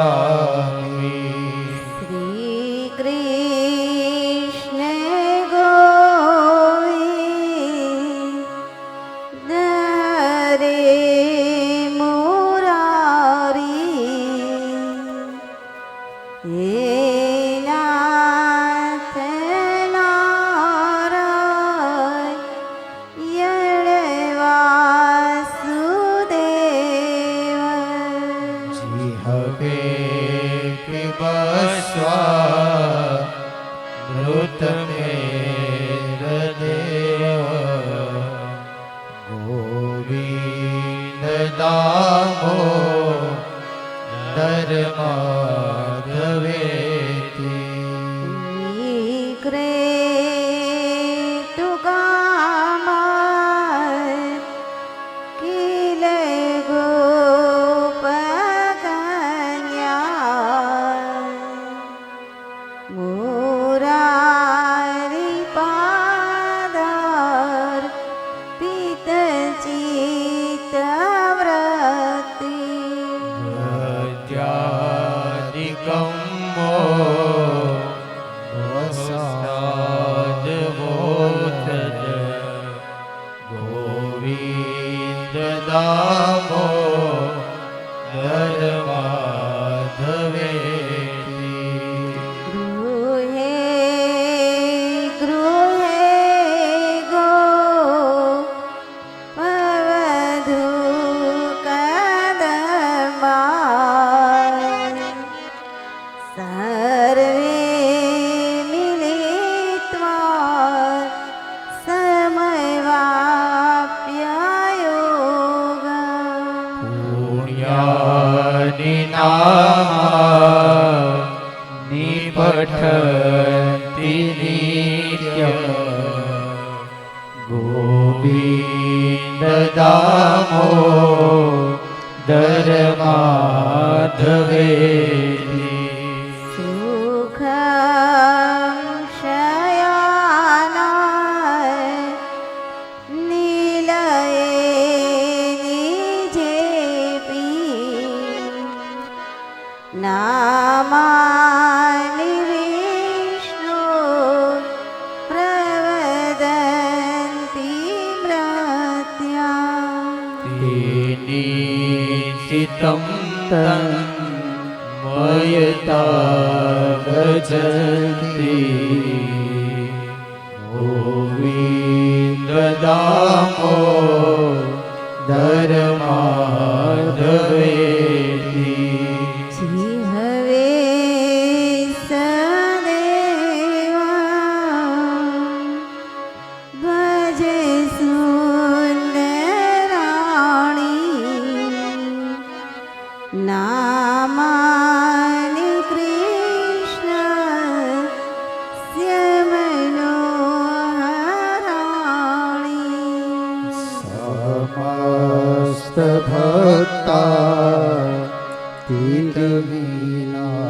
સ્વામી. શ્રી કૃષ્ણ ગોવિંદ હરે મુરારી, હે નાથ નારાયણ વાસુદેવ. જી હવે કે બસવા મૃત દેવ, ગોવિંદ દામો ધર્માધવેતી. ગોવિંદ દામો ધર્માધવેતી. ગૃહે ગૃહે ગો પવધુ કદમાં, સર્વે મિલિત્વા સમયવાપ્યયોગં. પુણ્યાનિ નામા નિપઠન્તિ નિત્યમ, ગોવિંદ દામો ધર્માધવેતી. સુખં શયાનાય નીલયે નિજેપી, નામાનિ વિષ્ણુ પ્રવદન્તિ મૃત્યા. ચિત્તમ તન મયતા ગજતી, ગોવિંદ દામો ધર્માધવેતી. જીહવે સદેવા ભજે સુંદરાણી, નામાનિ કૃષ્ણ સ્યમનોહરાણી. સમસ્ત ભક્તા તીર્થ વિનાશનાની,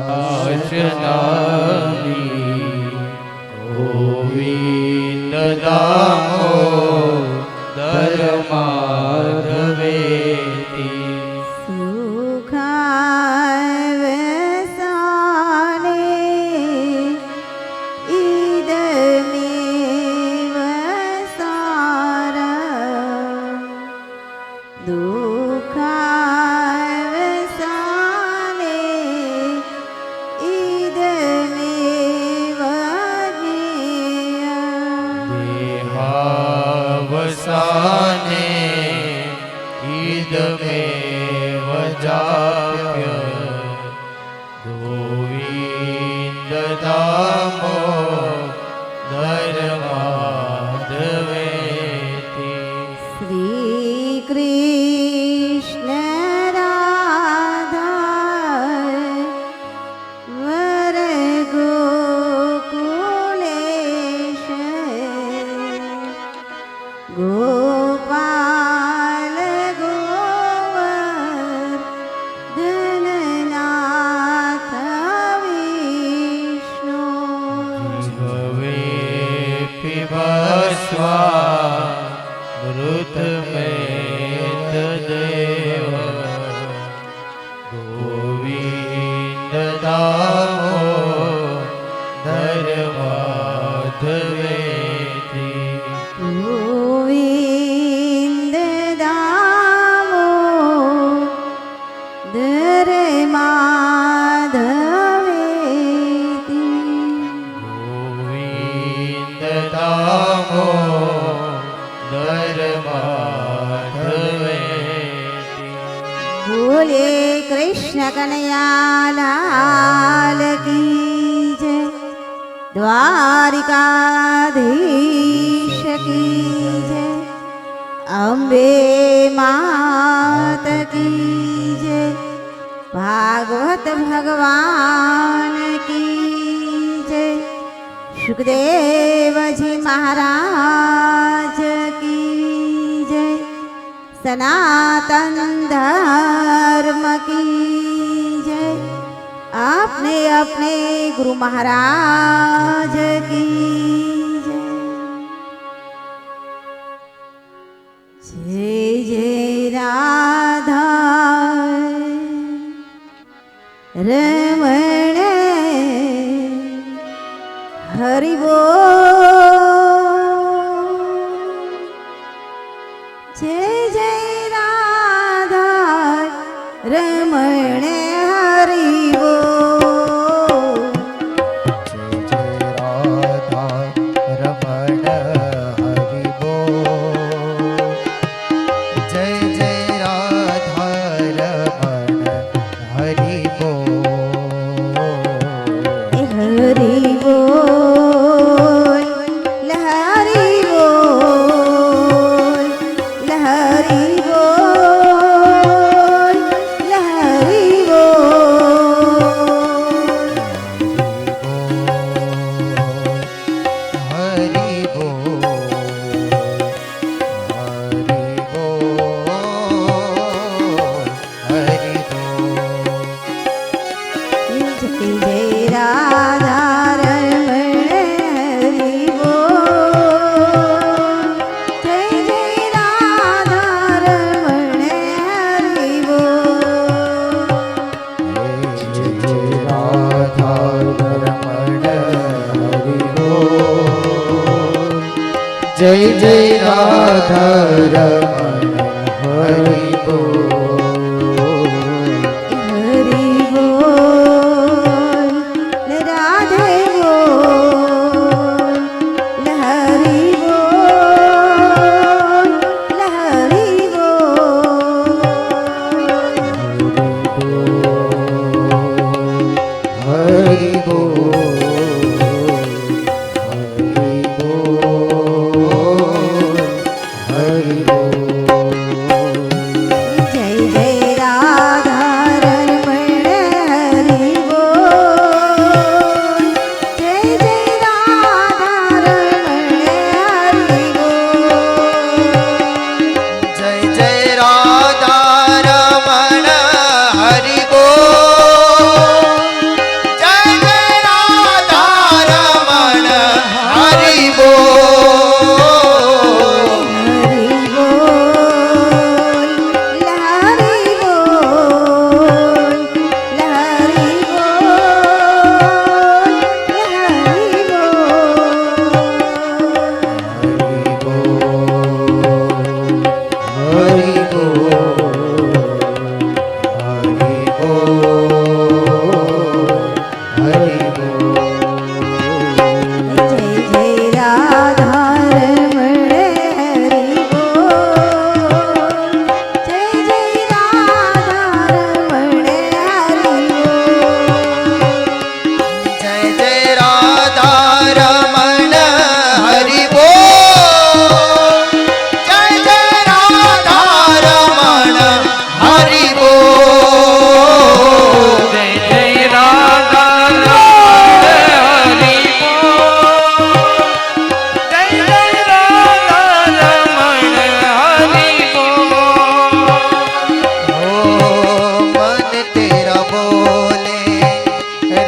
ગોવિંદ દામો ધર્માધવેતી. સુખાવસાને ઇદમેવ સારં, દુઃખાવસાને ઇદમેવ જ્ઞેયં. દેહાવસાને ઈદમેવ જાપ્ય, ગોવિંદ દામો ધર્માધવેતી. શ્રી કૃષ્ણ રાધા વર ગોકુલેશ, ગોપાલ ગોવર્ધનનાથ વિષ્ણુ. ગોવિંદ દામોદર માધવેતિ ગોવિંદ દામોદર માધવેતિ બોલે કૃષ્ણ કનૈયા લાલ કી જય દ્વારિકાધીશ કી જય અંબે માત કી જય ભાગવત ભગવાન કી જય સુખદેવજી મહારાજ કી જય સનાતન ધર્મ की जय आपने अपने गुरु महाराज की जय जय राधा रमण हरि बोल जय जय राधा रमण हरि बोल जय जय राधा रमण हरि बोल जय जय राधा रमण हरि बोल हरि बोल लहरि बोल लहरि बोल लहरि हरि बोल हरि बोल जय जय राधा रमण हरि बोल जय जय राधा रमण हरि बोल जय जय राधा रमण हरि बोल जय जय राधा रमण हरि बोल हरि बोल राधे बोल लहरि बोल लहरि बोल हरि बोल हरि बोल जय जय राधा रमण हरि बोल जय जय राधा रमण हरि बोल जय जय राधा रमण हरि बोल जय जय राधा रमण हरि बोल हरि बोल लहरि बोल लहरि बोल लहरि जय जय राधा रमण हरि बोल जय जय राधा रमण हरि बोल जय जय राधा रमण हरि बोल जय जय राधा रमण हरि बोल जय जय राधा रमण हरि बोल जय जय राधा रमण हरि बोल ओ मन तेरा बोले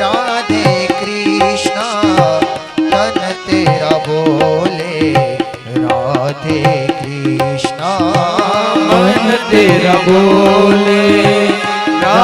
राधे कृष्णा तन तेरा बोले राधे कृष्णा मन तेरा बोले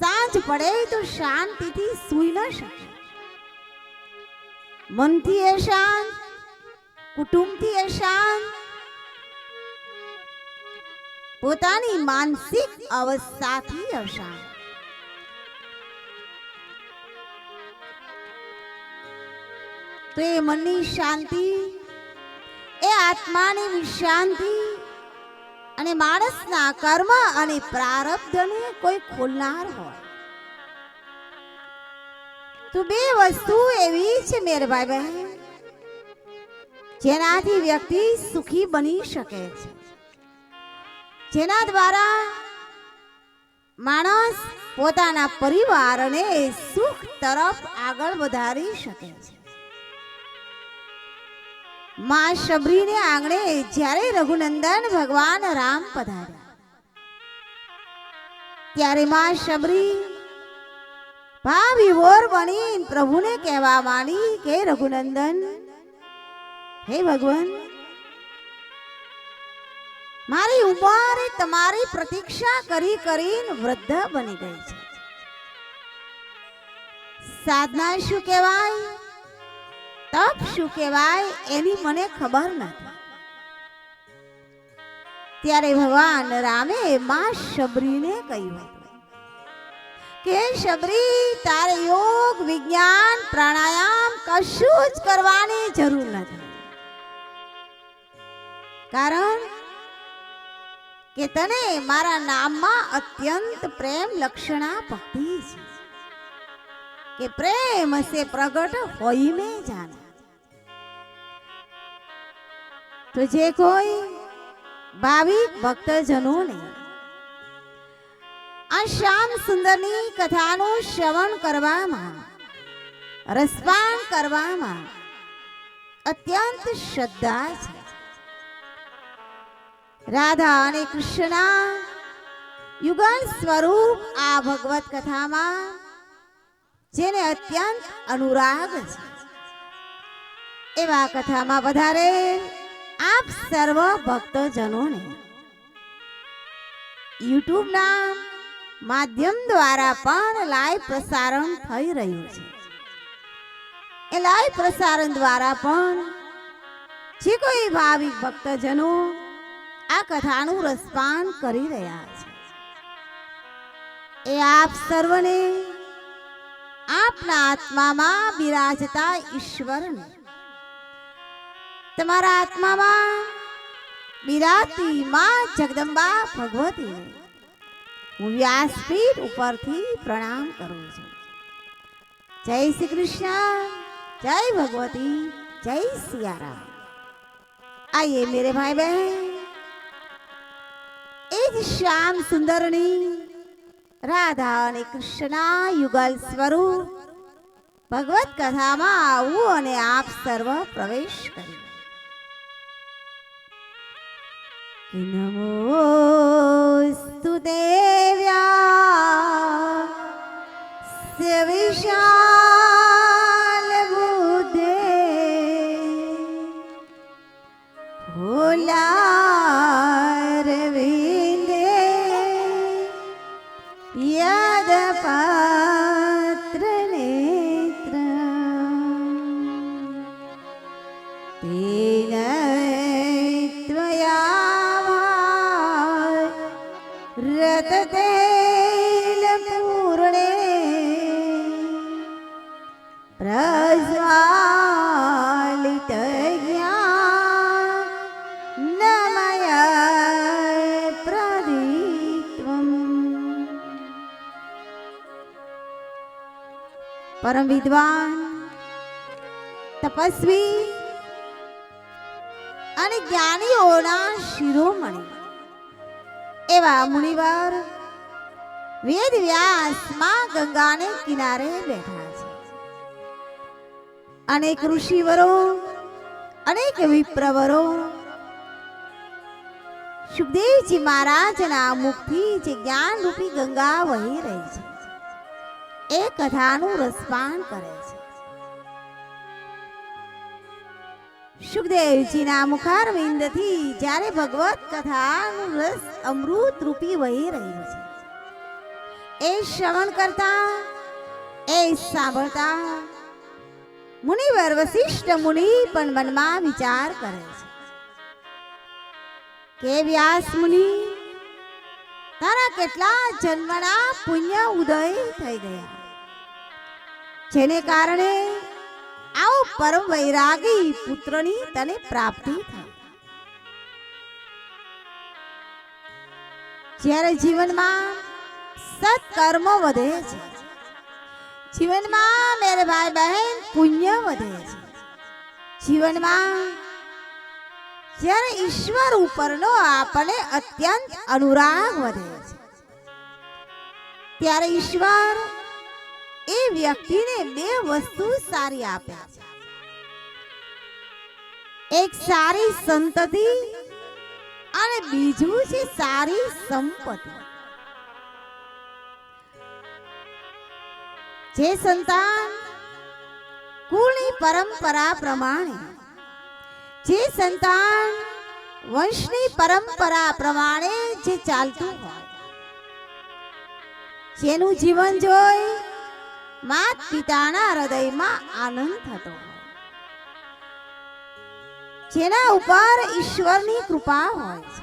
સાંજ પડે તો શાંતિથી સૂઈ ન શકે. મનથી એ શાંત, કુટુંબથી એ શાંત, પોતાની માનસિક અવસ્થાથી અશાંત. તો એ મનની શાંતિ, એ આત્માની વિશાંતિ અને માણસના કર્મ અને પ્રારબ્ધને કોઈ ખોલનાર હોય તો બે વસ્તુ એવી છે મેરે ભાઈ બહેન, જેનાથી વ્યક્તિ સુખી બની શકે છે, જેના દ્વારા માણસ પોતાના પરિવારને સુખ તરફ આગળ વધારી શકે છે. માં શબરીને આંગણે જ્યારે રઘુનંદન ભગવાન રામ પધાર્યા ત્યારે માં શબરી ભાવ વિભોર બની પ્રભુને કહેવા માંડી કે રઘુનંદન, હે ભગવાન, મારી ઉંમર તમારી પ્રતીક્ષા કરી કરીને વૃદ્ધ બની ગઈ છે. સાધના શું કહેવાય, તપ શું કહેવાય એની મને ખબર નથી. ત્યારે ભગવાન રામે માં શબરીને કહ્યું કે શબરી, તારે યોગ, વિજ્ઞાન, પ્રાણાયામ કશું જ કરવાની જરૂર નથી, કારણ કે તને મારા નામમાં અત્યંત પ્રેમ લક્ષણા ભક્તિ છે કે પ્રેમ સે પ્રગટ હોઈ में जाना. તો જે કોઈ ભાવિક ભક્તજનોને આ શ્યામ સુંદરની કથાનું શ્રવણ કરવામાં, રસપાન કરવામાં અત્યંત શ્રદ્ધા છે, રાધા અને કૃષ્ણના યુગલ સ્વરૂપ આ ભગવત કથામાં જેને અત્યંત અનુરાગ છે, એવા કથામાં વધારે આપ સર્વ ભક્તજનોને યુટ્યુબ ના માધ્યમ દ્વારા પણ લાઈવ પ્રસારણ થઈ રહ્યું છે. એ લાઈવ પ્રસારણ દ્વારા પણ જે કોઈ ભાવિક ભક્તજનો આ કથાનું રસપાન કરી રહ્યા છે, એ આપ સર્વને આપના આત્મામાં બિરાજતા ઈશ્વરને, તમારા આત્મામાં બિરાજતી માં જગદંબા ભગવતીને હું વ્યાસપીઠ ઉપરથી પ્રણામ કરું છું. જય શ્રી કૃષ્ણ, જય ભગવતી, જય સિયારામ. आइए मेरे भाई बहन, एक श्याम सुंदरनी राधा અને કૃષ્ણના યુગલ સ્વરૂપ ભગવત કથામાં આવું અને આપ સર્વ પ્રવેશ કર્યો. નમોસ્તુ દેવ્યા વિશાલ બુદ્ધે ભોલારવિંદે યદ પાત્ર નેત્ર તેન रततेल पूर्णे प्रज्वालित ज्ञानमय प्रदीप्तम्. परम विद्वान, तपस्वी અને જ્ઞાનીઓના શિરોમણી એવા મુનિવાર વેદ વ્યાસ માં ગંગાને કિનારે બેઠા છે. અનેક ઋષિવરો, અનેક વિપ્રવરો સુખદેવજી મહારાજના મુખથી જે જ્ઞાન રૂપી ગંગા વહી રહી છે એ કથાનું રસપાન કરે છે. સુખદેવજીના મુખારવિંદથી જ્યારે ભગવત કથાનું રસ અમૃત રૂપી વહી રહ્યું છે એ શ્રવણ કરતા, એ સાંભળતા મુનિવર વશિષ્ઠ મુનિ પણ મનમાં વિચાર કરે છે કે વ્યાસ મુનિ, તારા કેટલા જન્મના પુણ્ય ઉદય થઈ ગયા, જેને કારણે આવો પરમ વૈરાગી પુત્રની તને પ્રાપ્તિ થઈ. જ્યારે જીવનમાં સત્કર્મ વધે છે, જીવનમાં મેરે ભાઈ બહેન પુણ્ય વધે છે, જીવનમાં જ્યારે ઈશ્વર ઉપરનો આપણને અત્યંત અનુરાગ વધે છે, ત્યારે ઈશ્વર એ વ્યક્તિને બે વસ્તુ સારી આપે છે. એક સારી સંતતિ અને બીજું છે સારી સંપત્તિ. જે સંતાન કુળની પરંપરા પ્રમાણે, જે સંતાન વંશની પરંપરા પ્રમાણે જે ચાલતું હોય, જેનું જીવન જોઈ માત પિતાના હૃદયમાં આનંદ થતો હોય, જેના ઉપર ઈશ્વરની કૃપા હોય છે,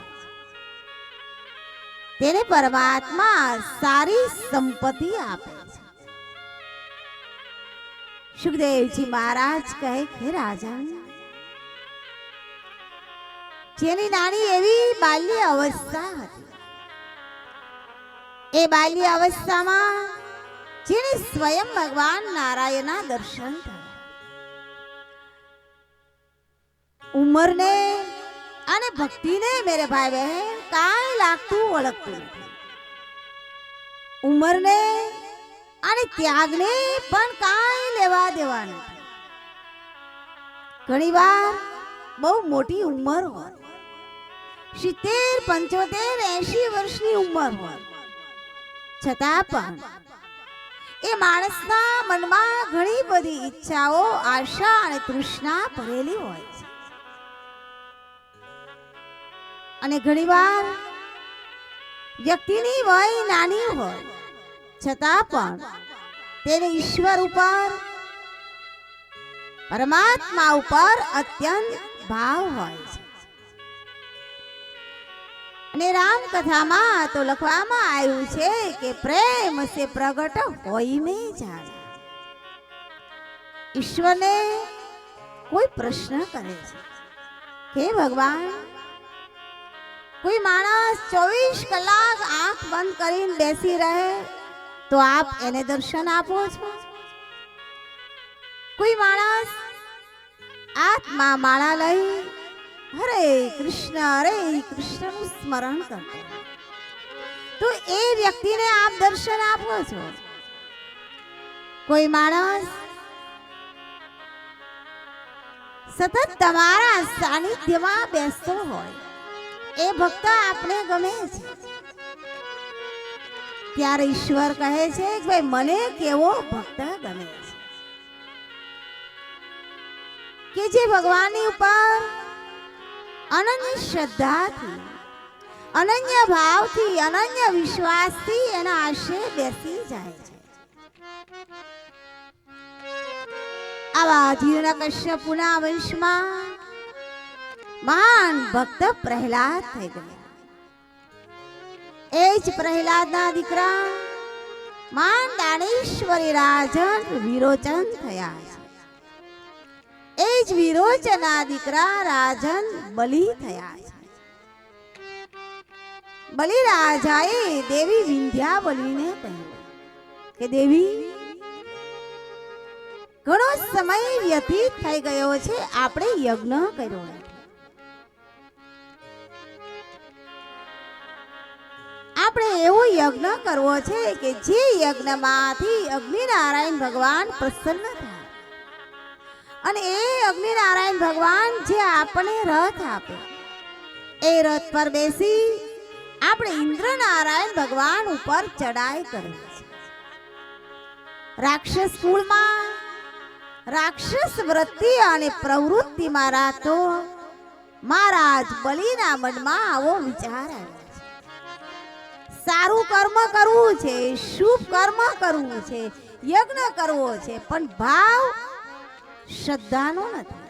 તેને પરમાત્મા સારી સંપત્તિ આપે છે. સુખદેવજી મહારાજ કહે કે રાજન, જેની નાની એવી બાલ્ય અવસ્થા હતી, એ બાલ્ય અવસ્થામાં જેને સ્વયં ભગવાન નારાયણના દર્શન થયા, ઉંમરને અને ભક્તિને મેરે ભાઈ બહેન કાંઈ લાગતું વળગતું નથી. ઉંમરને અને ત્યાગને પણ કાંઈ લેવા દેવા નથી. ઘણીવાર બહુ મોટી ઉંમર હોય, 70, 75, 80 વર્ષની ઉંમર હોય, છતાં પણ એ માણસના મનમાં ઘણી બધી ઈચ્છાઓ, આશા અને તૃષ્ણા ભરેલી હોય છે. અને ઘણીવાર વ્યક્તિની વય નાની હોય, છતાં પણ તેને ઈશ્વર ઉપર, પરમાત્મા ઉપર અત્યંત ભાવ હોય છે. અને રામકથામાં તો લખવામાં આવ્યું છે કે પ્રેમ સે પ્રગટ હોઈને જાણે. ઈશ્વરને કોઈ પ્રશ્ન કરે છે કે ભગવાન, કોઈ માણસ 24 કલાક આંખ બંધ કરીને બેસી રહે તો આપ એને દર્શન આપો છો? કોઈ માણસ આત્મા માળા લઈ હરે કૃષ્ણ નું સ્મરણ કરતો તો એ વ્યક્તિને આપ દર્શન આપો છો? કોઈ માણસ સતત તમારા સાનિધ્યમાં બેસતો હોય, એ ભક્ત આપને ગમે છે, ત્યારે ઈશ્વર કહે છે કે ભાઈ મને કેવો ભક્ત ગમે છે કે જે ભગવાનની ઉપર અનન્ય શ્રદ્ધાથી, અનન્ય ભાવથી, અનન્ય વિશ્વાસથી એના આશરે બેસી જાય છે. આવા હિરણ્યકશ્યપુના વંશમાં મહાન ભક્ત પ્રહલાદ થઈ ગયા. એ જ પ્રહલાદના દીકરા મહાન દાનેશ્વરી રાજન વિરોચન થયા છે. એ જ વિરોચનના દીકરા રાજન બલિ થયા છે. બલિ રાજાએ દેવી વિંધ્યાવલીને કહ્યું કે દેવી, ઘણો સમય વ્યતીત થઈ ગયો છે, આપણે યજ્ઞ કર્યો નથી. આપણે એવો યજ્ઞ કરવો છે કે જે યજ્ઞમાંથી અગ્નિનારાયણ ભગવાન પ્રસન્ન થાય, અને એ અગ્નિનારાયણ ભગવાન જે આપણને રથ આપે, એ રથ પર બેસી આપણે ઇન્દ્રનારાયણ ભગવાન ઉપર ચડાઈ કરવી છે. રાક્ષસ કુળમાં રાક્ષસ વૃત્તિ અને પ્રવૃત્તિમાં રાતો મહારાજ બલિના મનમાં આવો વિચાર આવ્યો છે. સારું કર્મ કરવું છે, શુભ કર્મ કરવું છે, યજ્ઞ કરવો છે, પણ ભાવ શ્રદ્ધાનો નથી,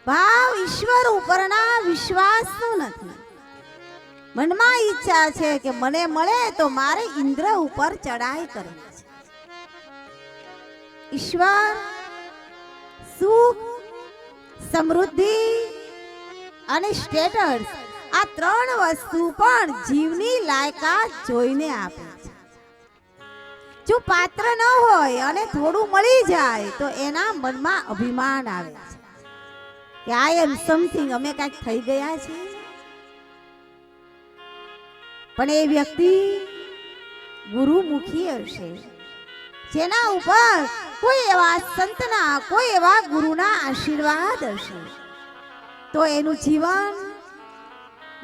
ભાવ ઈશ્વર ઉપરના વિશ્વાસનો નથી. મનમાં ઈચ્છા છે કે મને મળે તો મારે ઇન્દ્ર ઉપર ચડાઈ કરવી છે. ઈશ્વર, સુખ, સમૃદ્ધિ અને સ્ટેટસ, આ ત્રણ વસ્તુ પણ જીવની લાયકાત જોઈને આપે છે. જો પાત્ર ન હોય અને થોડું મળી જાય તો એના મનમાં અભિમાન આવે છે કે આઈ એમ સમથિંગ, અમે કાંઈક થઈ ગયા છીએ. પણ એ વ્યક્તિ ગુરુમુખી હશે, જેના ઉપર કોઈ એવા સંતના, કોઈ એવા ગુરુના આશીર્વાદ હશે, તો એનું જીવન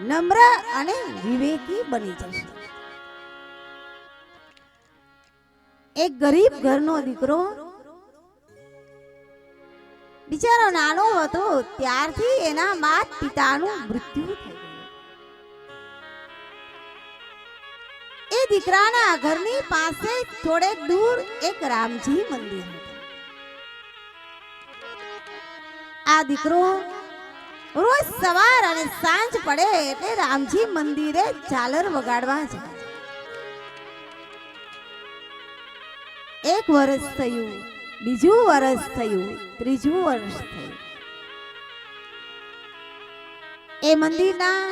નમ્ર અને વિવેકી બની જશે. એક ગરીબ ઘરનો દીકરો બિચારો નાનો હતો ત્યારથી એના માત પિતાનું મૃત્યુ થઈ ગયું. એ દીકરાના ઘરની પાસે થોડેક દૂર એક રામજી મંદિર હતું. આ દીકરો રોજ સવાર અને સાંજ પડે એટલે રામજી મંદિરે ઝાલર વગાડવા જાય. એક વર્ષ થયું, બીજું વર્ષ થયું, ત્રીજું વર્ષ થયું. એ મંદિરના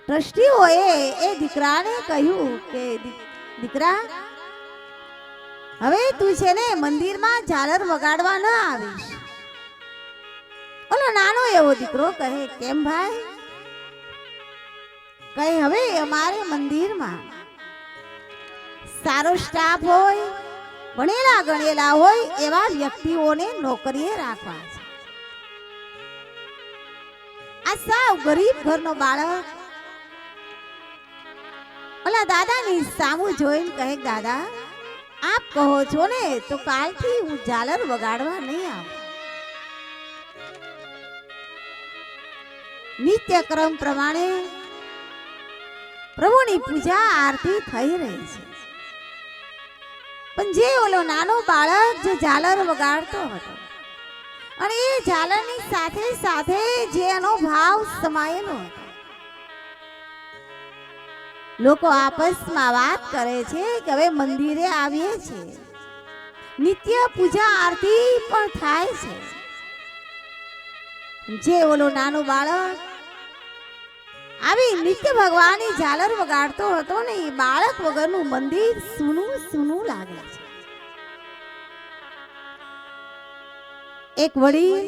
ટ્રસ્ટીઓએ એ દીકરાને કહ્યું કે દીકરા, હવે તું છે ને મંદિરમાં ઝાલર વગાડવા ન આવીશ. ઓલો નાનો એવો દીકરો કહે, કેમ ભાઈ? કહે, હવે અમારે મંદિરમાં સારો સ્ટાફ હોય, ભણેલા ગણેલા હોય એવા વ્યક્તિઓને નોકરીએ રાખવા છે. આ સાવ ગરીબ ઘરનો બાળક ઓલા દાદાની સામું જોઈને કહે, દાદા આપ કહો છો ને તો કાલથી હું ઝાલર વગાડવા નહીં આવું. નિત્યક્રમ પ્રમાણે પ્રભુની પૂજા આરતી થઈ રહી છે, પણ જે ઓલો નાનો બાળક જે ઝાલર વગાડતો હતો અને એ ઝાલરની સાથે સાથે જે એનો ભાવ સમાયેલો હતો, લોકો આપસમાં વાત કરે છે કે હવે મંદિરે આવીએ છીએ, નિત્ય પૂજા આરતી પણ થાય છે. જે ઓલો નાનો બાળક આવી નિત્ય ભગવાનની ઝાલર વગાડતો હતો ને, એ બાળક વગરનું મંદિર સૂનું સૂનું લાગે છે. એક વડીલ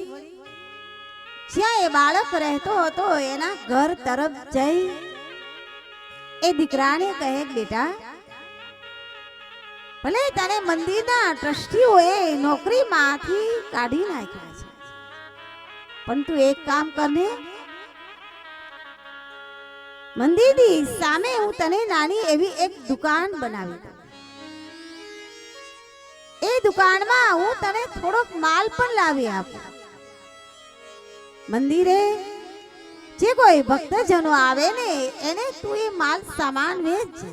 જ્યાં એ બાળક રહેતો હતો એના ઘર તરફ જઈ એ દીકરાને કહે, બેટા ભલે તને મંદિરના ટ્રસ્ટીઓએ નોકરીમાંથી કાઢી નાખ્યા છે, પણ તું એક કામ કરને, મંદિરની સામે હું તને નાની એવી એક દુકાન બનાવી દઉં. એ દુકાનમાં હું તને થોડોક માલ પણ લાવી આપું. મંદિરે જે કોઈ ભક્તજનો આવે ને એને તું એ માલ સામાન વેચજે,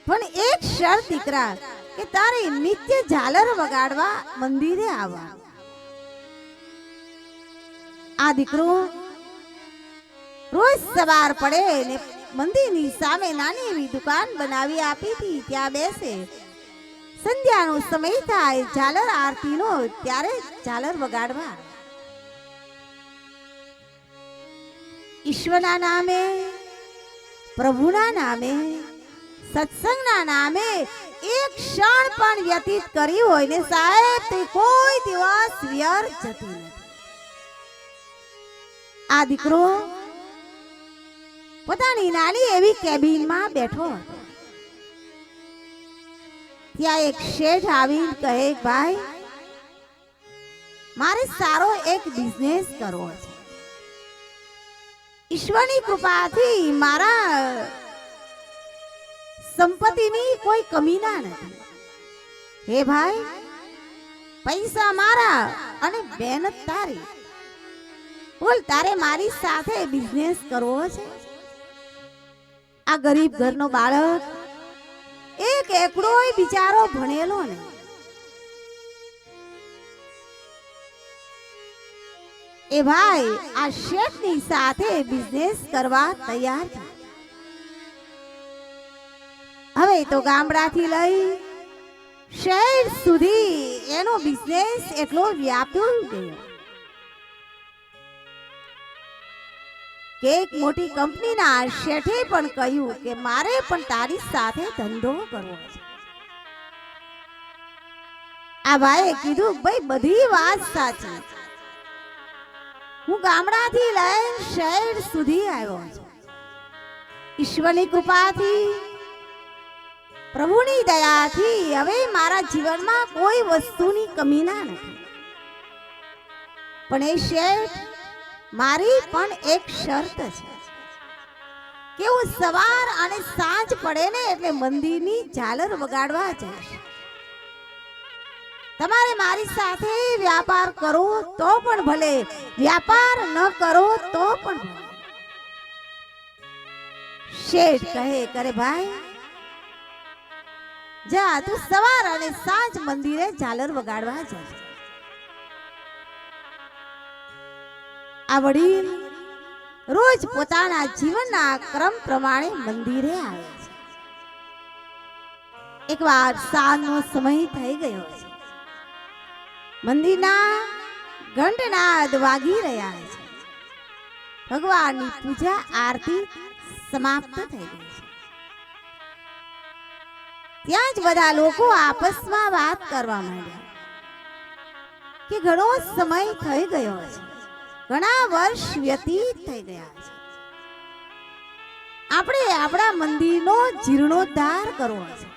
પણ એક શરત દીકરા, કે તારે નિત્ય ઝાલર વગાડવા મંદિરે આવવા. આ દીકરો રોજ સવાર પડે ને મંદિરની સામે નાની એવી દુકાન બનાવી આપી હતી, ત્યાં બેસે. સંધ્યાનો સમય થાય, ઝાલર આરતીનો, ત્યારે ઝાલર વગાડવા. ઈશ્વરના નામે, પ્રભુના નામે, સત્સંગના નામે એક ક્ષણ પણ વ્યતીત કરી હોય ને સાહેબ, તે કોઈ દિવસ વ્યર્થ જતી નથી. આ દીકરો પોતાની નાની એવી કેબિનમાં બેઠો હતો. ત્યાં એક શેઠ આવીને કહે, ભાઈ મારે સારો એક બિઝનેસ કરવો છે, ઈશ્વરની કૃપાથી મારા સંપત્તિની કોઈ કમી ના નથી. હે ભાઈ, પૈસા મારા અને મહેનત તારી, બોલ તારે મારી સાથે બિઝનેસ કરવો છે? આ ગરીબ ઘરનો બાળક એક એકડોય બિચારો ભણેલો ને એ ભાઈ આ શેઠની સાથે બિઝનેસ કરવા તૈયાર થયા. હવે તો ગામડાથી લઈ શહેર સુધી એનો બિઝનેસ એટલો વ્યાપ્યો ગયો કે એક મોટી કંપનીના શેઠે પણ કહ્યું કે મારે પણ તારી સાથે ધંધો કરવો છે. આ ભાઈએ કીધું ભાઈ બધી વાત સાચી, હું ગામડાથી લઈને શહેર સુધી આવ્યો છું. ઈશ્વરની કૃપાથી પ્રભુની દયાથી હવે મારા જીવનમાં કોઈ વસ્તુની કમી ના નથી. પણ એ શેઠ મારી પણ એક શરત છે કે હું સવાર અને સાંજ પડે ને એટલે મંદિરની ઝાલર વગાડવા જઈશ. તમારે મારી સાથે વ્યાપાર કરો તો પણ ભલે, વ્યાપાર ન કરો તો પણ ભલે. શેઠ કહે કરે ભાઈ જા તું સવાર અને સાંજ મંદિરે ઝાલર વગાડવા જા. આ વડીલ રોજ પોતાના જીવનના ક્રમ પ્રમાણે મંદિરે આવે છે. એકવાર સાંજનો સમય થઈ ગયો છે. મંદિરના ઘંટનાદ વાગી રહ્યા છે. ભગવાનની પૂજા આરતી સમાપ્ત થઈ ગઈ છે. ત્યાં જ બધા લોકો આપસમાં વાત કરવા માંડ્યા કે ઘણો સમય થઈ ગયો છે, ઘણા વર્ષ વ્યતીત થઈ ગયા છે, આપણે આપણા મંદિરનો જીર્ણોદ્ધાર કરવો છે.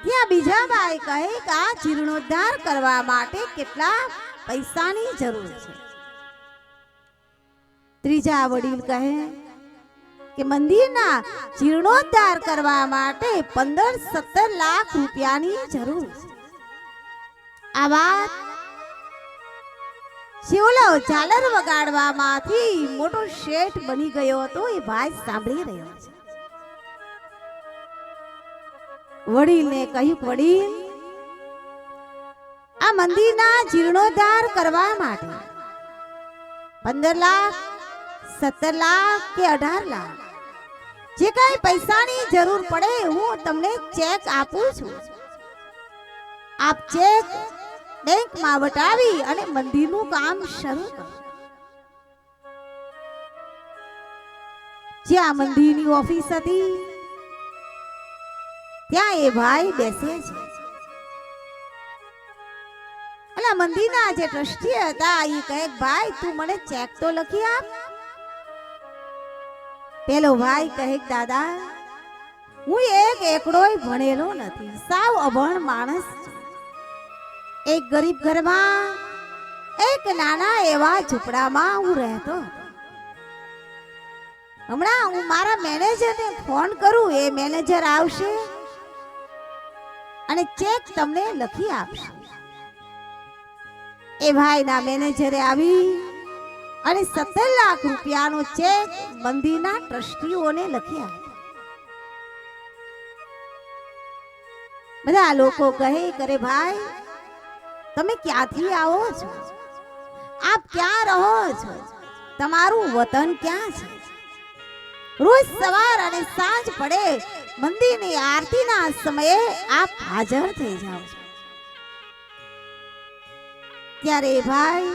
ત્યાં બીજા ભાઈ કહે કે આ જીર્ણોદ્ધાર કરવા માટે કેટલા પૈસાની જરૂર છે. ત્રીજા વડીલ કહે કે મંદિરના જીર્ણોદ્ધાર કરવા માટે 15-17 લાખ રૂપિયાની જરૂર છે. આ વાત શિવલો ઝાલર વગાડવામાંથી મોટો શેઠ બની ગયો હતો એ ભાઈ સાંભળી રહ્યો છે. વડીલને કહ્યું વડીલ આ મંદિરના જીર્ણોદ્ધાર કરવા માટે 15 લાખ 17 લાખ કે 18 લાખ જે કઈ પૈસાની જરૂર પડે હું તમને ચેક આપું છું. આપ ચેક બેંકમાં વટાવી અને મંદિરનું કામ શરૂ કરો. જ્યાં મંદિરની ઓફિસ હતી ત્યાં એ ભાઈ બેસે છે. અને મંદિરના જે ટ્રસ્ટી હતા એ કહે ભાઈ તું મને ચેક તો લખી આપ. પેલો ભાઈ કહે દાદા હું એક એકડોય ભણેલો નથી, સાવ અભણ માણસ છું. એક ગરીબ ઘરમાં એક નાના એવા ઝૂંપડામાં હું રહેતો હતો. હમણાં હું મારા મેનેજરને ફોન કરું, એ મેનેજર આવશે અને ચેક તમને લખી આપશે. એ ભાઈના મેનેજરે આવી અને 17 લાખ રૂપિયાનો ચેક મંદિરના ટ્રસ્ટીઓને લખી આપ્યો. બધા લોકો કહે કરે ભાઈ તમે ક્યાંથી આવો છો, આપ ક્યાં રહો છો, તમારું વતન ક્યાં છે? રોજ સવાર અને સાંજ પડે મંદિરની આરતીના સમયે આપ હાજર થઈ જાઓ છો. ત્યારે ભાઈ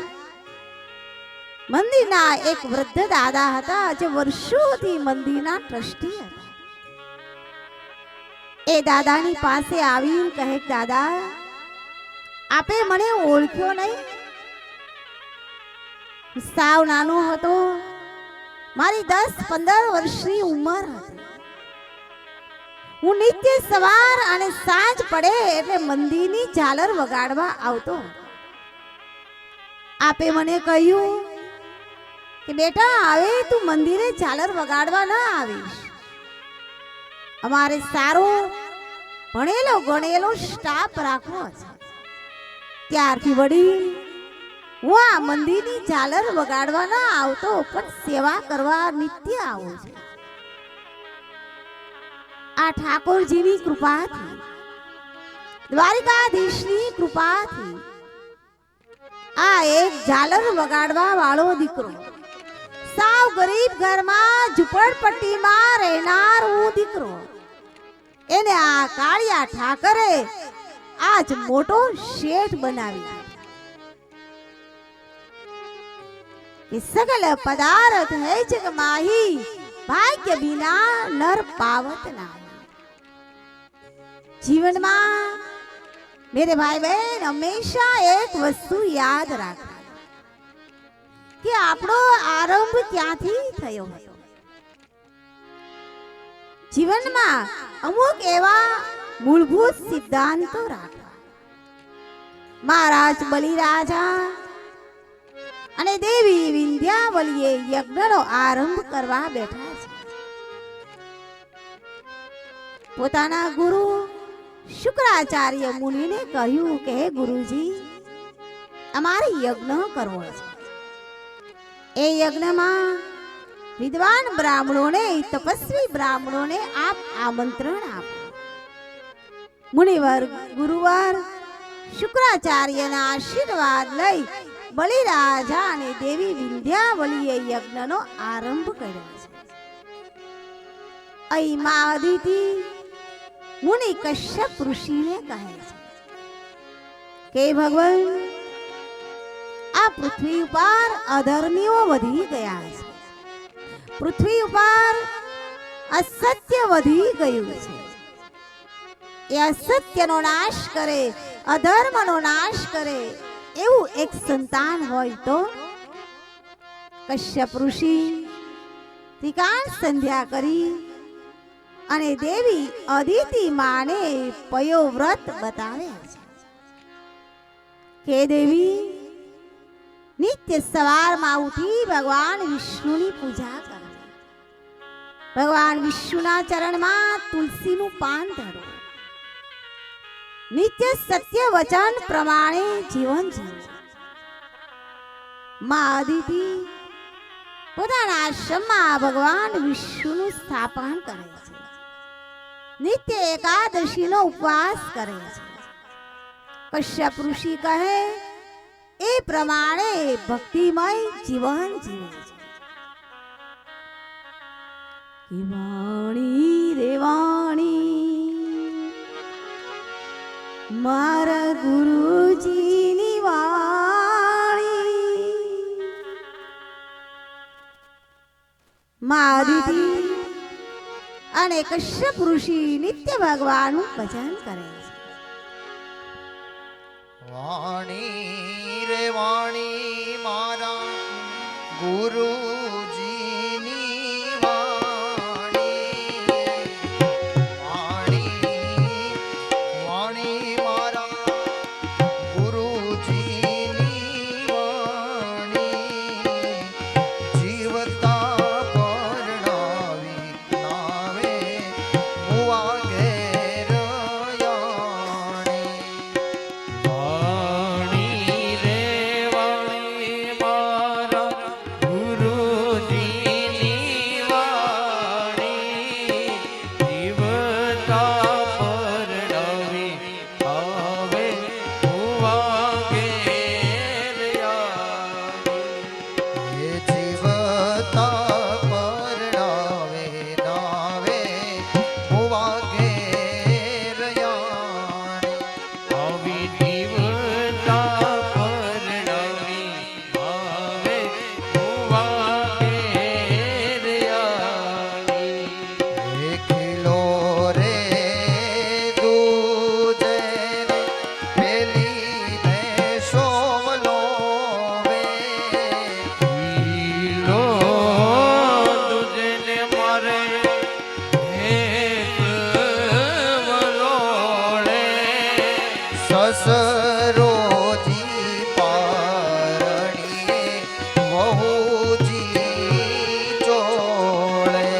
મંદિરના એક વૃદ્ધ દાદા હતા જે વર્ષોથી મંદિરના ટ્રસ્ટી હતા. એ દાદાની પાસે આવીને કહે દાદા આપે મને ઓળખ્યો નહીં? સાવ નાનો હતો, મારી 10-15 વર્ષની ઉંમર હતી. હું નિત્ય સવાર અને સાંજ પડે એટલે મંદિરની ઝાલર વગાડવા આવતો. આપે મને કહ્યું કે બેટા હવે તું મંદિરે ઝાલર વગાડવા ન આવીશ, અમારે સારો ભણેલો ગણેલો સ્ટાફ રાખવો છે. ત્યારથી વડીલ હું આ મંદિરની ઝાલર વગાડવા ન આવતો પણ સેવા કરવા નિત્ય આવું છું. આ ઠાકોરજીની કૃપાથી, દ્વારિકાધીશની કૃપાથી આ એક ઝાલર વગાડવા વાળો દીકરો, સાવ ગરીબ ઘરમાં ઝૂંપડપટ્ટીમાં રહેનાર દીકરો, એને આ કાળિયા ઠાકરે આજ મોટો શેઠ બનાવી કે સગલ પદાર્થ હૈ જગ માહી, ભાગ્ય બિના નર પાવત નાહી. જીવનમાં मेरे भाई बहन हमेशा एक वस्तु याद રાખો કે આપણો આરંભ ક્યાંથી થયો હતો. જીવનમાં અમુક એવા મૂળભૂત સિદ્ધાંતો રાખવા. મહારાજ બલિરાજા અને દેવી વિંધ્યાવલીએ યજ્ઞનો આરંભ કરવા બેઠા છે. પોતાના ગુરુ શુક્રાચાર્ય મુનિને કહ્યું કે હે ગુરુજી, અમારે યજ્ઞ કરવો છે. એ યજ્ઞમાં વિદ્વાન બ્રાહ્મણોને, તપસ્વી બ્રાહ્મણોને આપ આમંત્રણ આપો. મુનિવર ગુરુવાર શુક્રાચાર્યના આશીર્વાદ લઈ બલિરાજા અને દેવી વિંધ્યાવલીએ યજ્ઞનો આરંભ કર્યો છે. અહીં મા અદિતિ મુનિ કશ્યપ ઋષિને કહે છે કે ભગવાન, આ પૃથ્વી ઉપર અધર્મીઓ વધી ગયા છે. પૃથ્વી ઉપર અસત્ય વધી ગયું છે. એ અસત્યનો નાશ કરે, અધર્મનો નાશ કરે એવું એક સંતાન હોય તો. કશ્યપ ઋષિ ત્રિકાળ સંધ્યા કરી અને દેવી અદિતિ માને પયોવ્રત બતાવે છે કે દેવી નિત્ય સવારમાં ઉઠી ભગવાન વિષ્ણુની પૂજા કરો. ભગવાન વિષ્ણુના ચરણમાં તુલસીનું પાન ધરો. નિત્ય સત્ય વચન પ્રમાણે જીવન જીવો. મા અદિતિ પોતાના આશ્રમમાં ભગવાન વિષ્ણુનું સ્થાપન કરે છે. નિત્ય એકાદશીનો ઉપવાસ કરે છે. કશ્યપ ઋષિ કહે એ પ્રમાણે ભક્તિમય જીવન જીવે છે. વાણી રે વાણી મારા ગુરુજીની વાણી. મા અદિતિ અને કશ્યપ ઋષિ નિત્ય ભગવાનનું ભજન કરે છે. વાણી રે વાણી મારા ગુરુજીની વાણી. વાણી વાણી મારા ગુરુજીની વાણી. જીવતા પરણાવી નાવે મુવા ઘેર યાણી. વાણી રે વાણી મારા ગુરુજીની વાણી. જીવતા પરણાવી આવે ભુવા ઘેર યાણી. એ જીવતા પરણાવે નાવે મુવા ઘેર યાણી. આવી જીવતા પરણાવી આવે ભુવા ઘેર યાણી. ખીલો રે દૂજે રે પેલી ભેંસો વલોવે. હીરો દુજને મારે ભેંસ વલોળે. સસરોજી પારણીએ વહુજી ચોળે.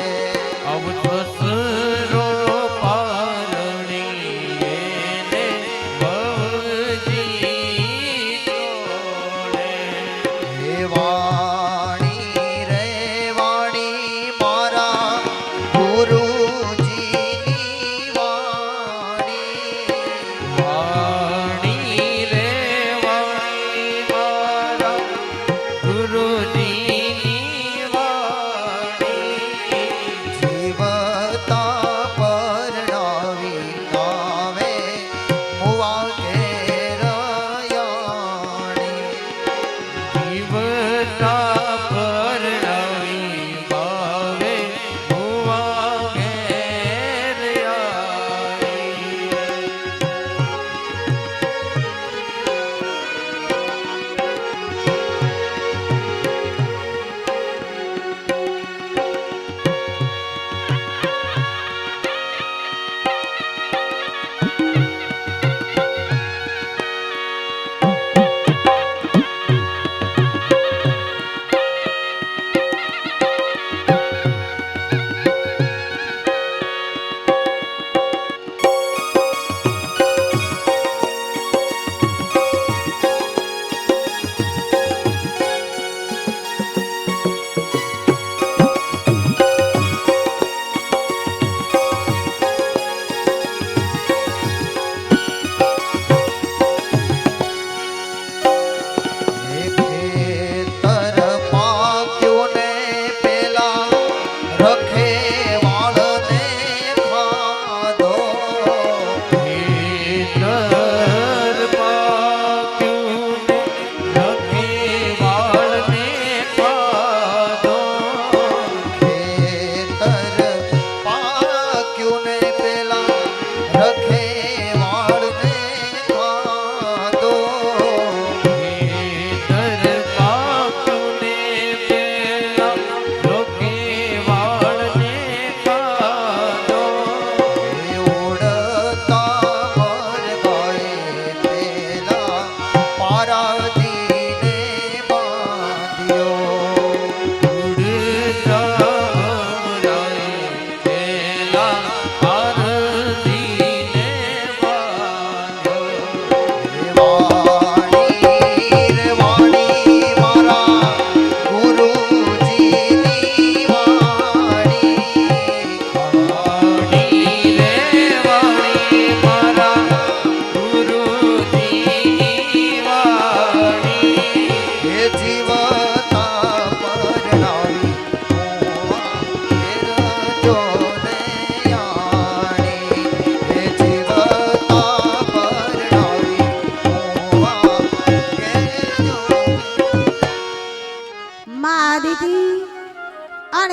અબ સસરો પારણીએ ને ભવજી જોડે. હે વાણી રે વાણી મારા ગુરુજીની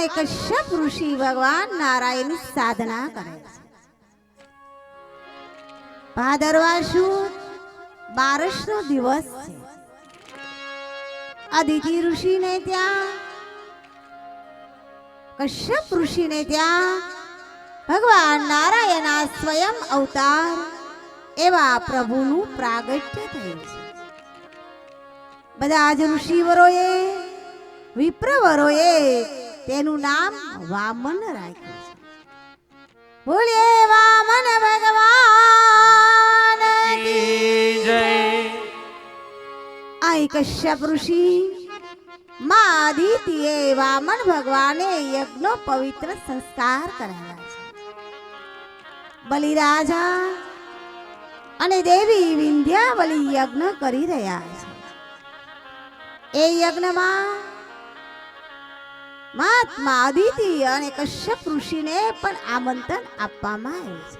અને કશ્યપ ઋષિ ભગવાન નારાયણની સાધના કરે છે. ભાદરવા સુદ 12નો દિવસ છે. અદિતિ ઋષિને ત્યાં કશ્યપ ઋષિને ત્યાં ભગવાન નારાયણના સ્વયં અવતાર એવા પ્રભુનું પ્રાગટ્ય થયું છે. બધા જ ઋષિવરોએ વિપ્રવરોએ તેનું નામ વામન રાખ્યું છે. બોલીએ વામન ભગવાન કી જય. અહીં કશ્યપ ઋષિ માં આદિત્યે વામન ભગવાને યજ્ઞ પવિત્ર સંસ્કાર કરાવ્યા છે. બલિરાજા અને દેવી વિંધ્યાવલી યજ્ઞ કરી રહ્યા છે. એ યજ્ઞમાં મહાત્મા આદિત્ય અને કશ્યપ ઋષિને પણ આમંત્રણ આપવામાં આવ્યું છે.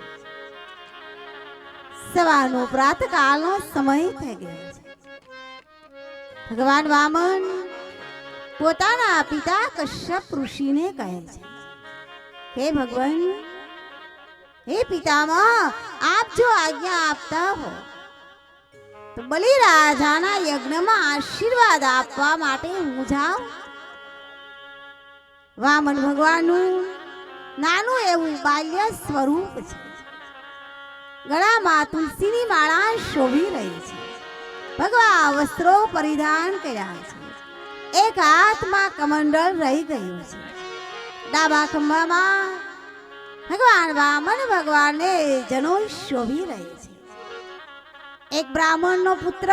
સવારનો પ્રાતકાળનો સમય થઈ ગયો છે. ભગવાન વામન પોતાના પિતા કશ્યપ ઋષિને કહે છે, હે ભગવાન, હે પિતામહ, આપ જો આજ્ઞા આપતા હો તો બલિરાજાના યજ્ઞમાં આશીર્વાદ આપવા માટે હું જાઉં. વામન ભગવાનનું નાનું એવું બાલ્ય સ્વરૂપ છે. ગળામાં તુલસીની માળા શોભી રહી છે. ભગવા વસ્ત્રો પરિધાન કર્યા છે. એક હાથમાં કમંડળ રહી ગયું છે. ડાબા ખંભામાં ભગવાન વામન ભગવાનને જનોઈ શોભી રહી છે. એક બ્રાહ્મણનો પુત્ર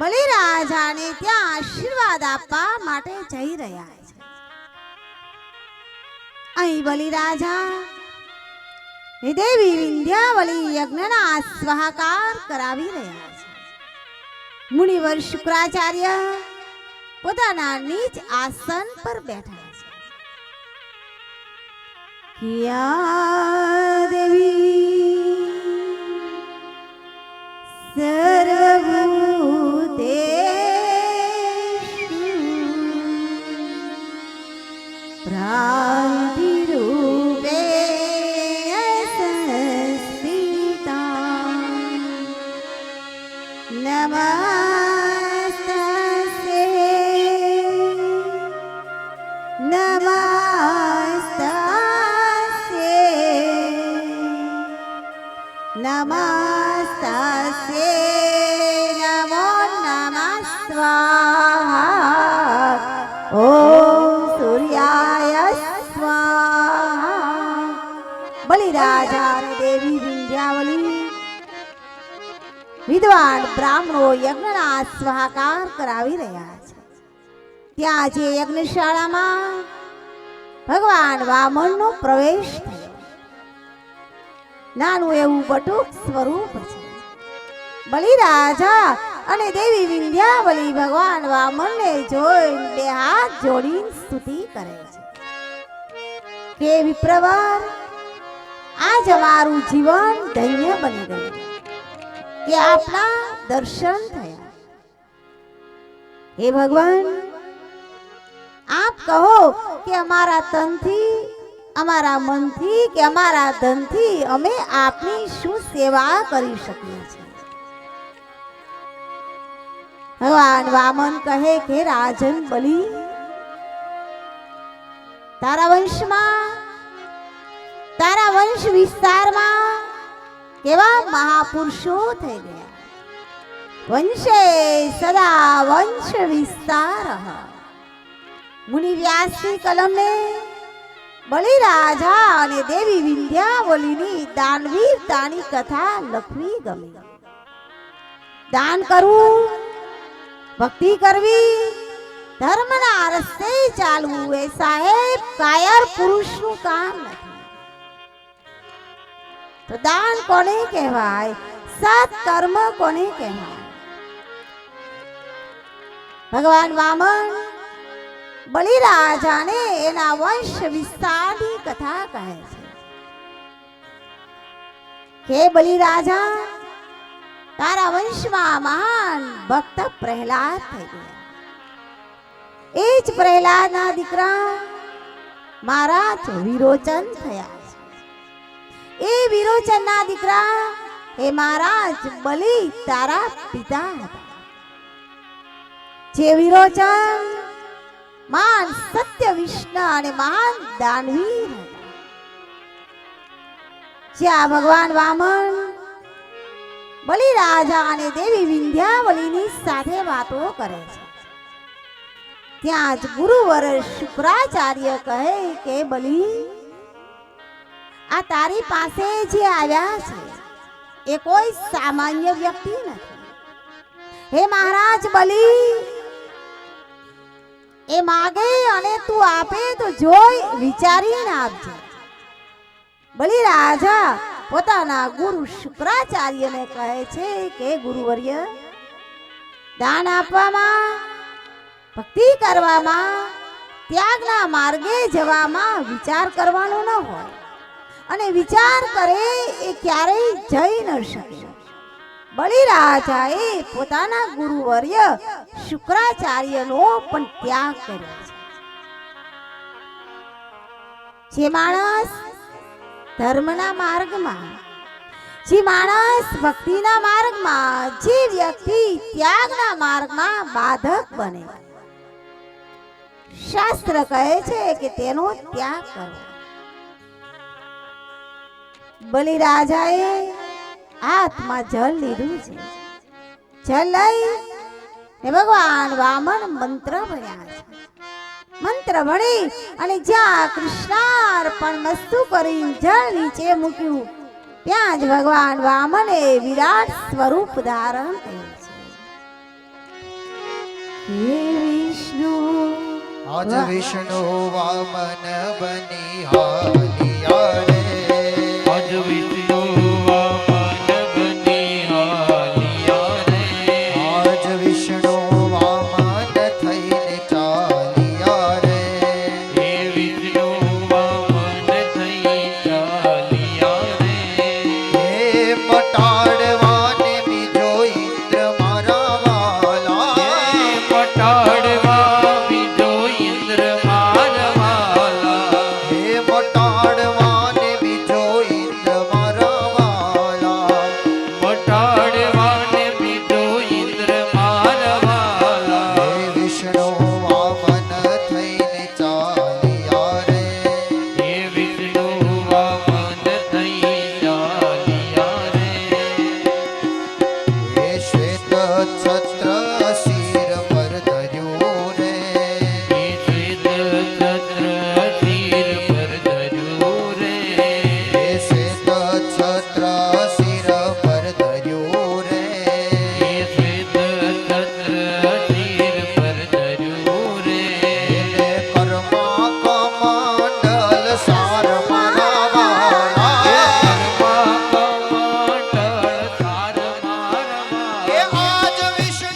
બલિરાજાને ત્યાં આશીર્વાદ આપવા માટે જઈ રહ્યા છે. અહીં બલિરાજા દેવી વિંધ્યાવલી યજ્ઞના સ્વાહાકાર કરાવી રહ્યા છે. મુનિવર શુક્રાચાર્ય પોતાના નીચ આસન પર બેઠા છે. યા દેવી સર્વભૂતેષુ પ્રાંતિરૂપેણ સંસ્થિતા નમસ્તસ્યે નમો નમઃ સ્વાહા. ઓમ સૂર્યાય સ્વાહા. બલિરાજા અને દેવી વિંધ્યાવલી વિદ્વાન બ્રાહ્મણો યજ્ઞના સ્વાહાકાર કરાવી રહ્યા છે. ત્યાં જે યજ્ઞશાળામાં ભગવાન વામનનો પ્રવેશ થયો. નાનું એવું બટુક સ્વરૂપ છે. બલિરાજા અને દેવી વિંધ્યાવલી ભગવાન વામનને જોઈ બે હાથ જોડીને સ્તુતિ કરે છે કે વિપ્રવર, આજ અમારું જીવન ધન્ય બની ગયું કે આપના દર્શન થયા. હે ભગવાન, આપ કહો કે અમારા તનથી, અમારા મનથી કે અમારા ધનથી અમે આપની શું સેવા કરી શકીએ છીએ? ભગવાન વામન કહે કે રાજન બલિ, તારા વંશમાં, તારા વંશ વિસ્તારમાં કેવા મહાપુરુષો થઈ ગયા. વંશે સદા વંશ વિસ્તાર. મુનિ વ્યાસની કલમને બલિરાજા અને દેવી વિંધ્યાવલીની દાનવીરતાની કથા લખવી ગમી. દાન કરવું, ભક્તિ કરવી, ધર્મના રસ્તે ચાલવું એ સાહેબ કાયર પુરુષનું કામ નથી. તો દાન કોને કહેવાય? સત્કર્મ કોને કહેવાય? ભગવાન વામન બલિરાજાને એના વંશ વિસ્તારની કથા કહે છે કે બલિરાજા, તારા વંશમાં મહાન ભક્ત પ્રહલાદ થઈ ગયા. એ જ પ્રહલાદના દીકરા મહારાજ વિરોચન થયા છે. એ વિરોચનના દીકરા એ મહારાજ બલિ તારા પિતા હતા. જે વિરોચન મહાન સત્ય વિષ્ણુ અને મહાન દાનવીર હતા. જ્યાં ભગવાન વામન બલિ રાજા અને દેવી વિંધ્યાવલીની સાથે વાતો કરે છે, ત્યાં જ ગુરુવર શુક્રાચાર્ય કહે કે બલિ, આ તારી પાસે જે આવ્યા છે એ કોઈ સામાન્ય વ્યક્તિ નથી. હે મહારાજ બલિ, એ માગે અને તું આપે તો જોઈ વિચારીને આપજે. બલિ રાજા પોતાના ગુરુ શુક્રાચાર્યને કહે છે કે ગુરુવર્ય, દાન આપવામાં, ભક્તિ કરવામાં, ત્યાગના માર્ગે જવામાં વિચાર કરવાનો ન હોય, અને વિચાર કરે એ ક્યારેય જઈ ન શકે. બલિ રાજાએ પોતાના ગુરુવર્ય શુક્રાચાર્યનો પણ ત્યાગ કર્યો છે. જે માણસ ધર્મના માર્ગમાં, જે માણસ ભક્તિના માર્ગમાં, જે વ્યક્તિ ત્યાગના માર્ગમાં બાધક બને, શાસ્ત્ર કહે છે કે તેનો ત્યાગ કરો. બલિ રાજાએ હાથમાં જલ લીધું છે. જલ લઈ ને ભગવાન વામન મંત્ર ભણ્યા છે. મંત્ર ભણી અને જ્યાં કૃષ્ણાર્પણ મસ્તુ કરી જળ નીચે મૂક્યું, ત્યાં જ ભગવાન વામને વિરાટ સ્વરૂપ ધારણ કર્યું છે. હે વિષ્ણુ, આજ વિષ્ણુ વામન બની હાલિયા રે. આજ વિષ્ણુ વામન બની હાલિયા રે. આજ વિષ્ણુ વામન થઈને ચાલિયા રે. હે વિષ્ણુ વામન થઈ ચાલિયા રે. હે પટાડવાને બીજો ઇન્દ્ર મારા વાલા. હે પટાડવા બીજો ઇન્દ્ર મારવાલા. હે પટાડવાને બીજો ઇન્દ્ર મારા વાલા. પટાડવાને બીજો ઇન્દ્ર મારવાલા. હે વિષ્ણુ વામન થઈને ચાલિયા રે. હે વિષ્ણુ વામન થઈ ચાલિયા રે. હે શ્વેત છત્ર શિર પર ધર્યું રે. હે શ્વેત છત્ર શિર પર ધર્યું રે. હે શ્વેત છત્ર શિર પર ધર્યું રે. હે શ્વેત છત્ર શિર પર ધર્યું રે. હે કર્મા કમંડલ સાર મારા વાલા. કર્મા કમંડળ સાર મારવાલા. હે આજ વિષ્ણુ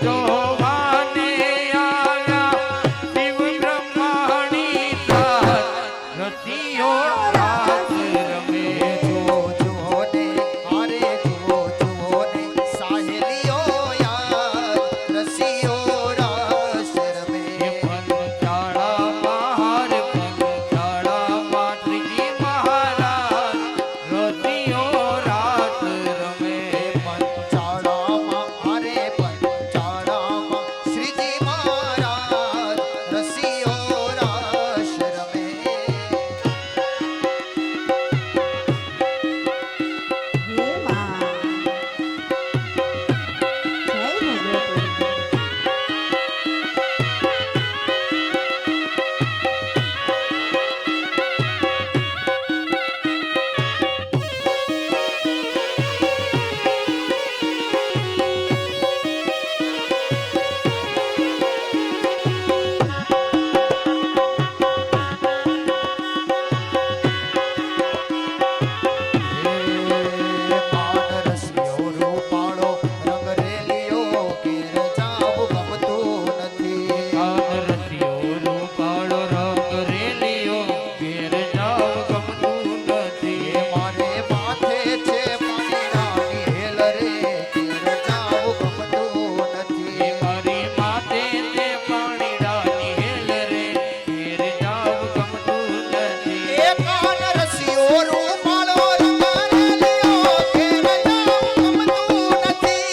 જોવાને આવ્યા શિવ બ્રહ્માણી સાથ રસિયો રાસ રમે જુઓ જુઓ ને અરે જુઓ જુઓ ને સાહેલીઓ યાર રસિયો રાસ રમે પંચાળામાં શ્રીજી મહારાજ રસિયો રાસ રમે પંચાળામાં અરે પંચાળામાં શ્રીજી મહારાજ રસિયો રાસ રમે હે માં જય ભગવતી માનરસિયો રૂપાળો રંગ રેલિયો ઘેર જાવું ગમતું નથી રસિયો રૂપાળો રંગ રેલિયો ઘેર જાવ ગમતું નથી માને માથે છે પાણીની હેલ રે ઘેર જાવું ગમતું નથી મારી માથે તે પાણી રાની હેલ રે ઘેર જાવ ગમતું નથી એ માનરસિયો રૂપાળો રંગ રેલિયો ઘેર જાવું ગમતું નથી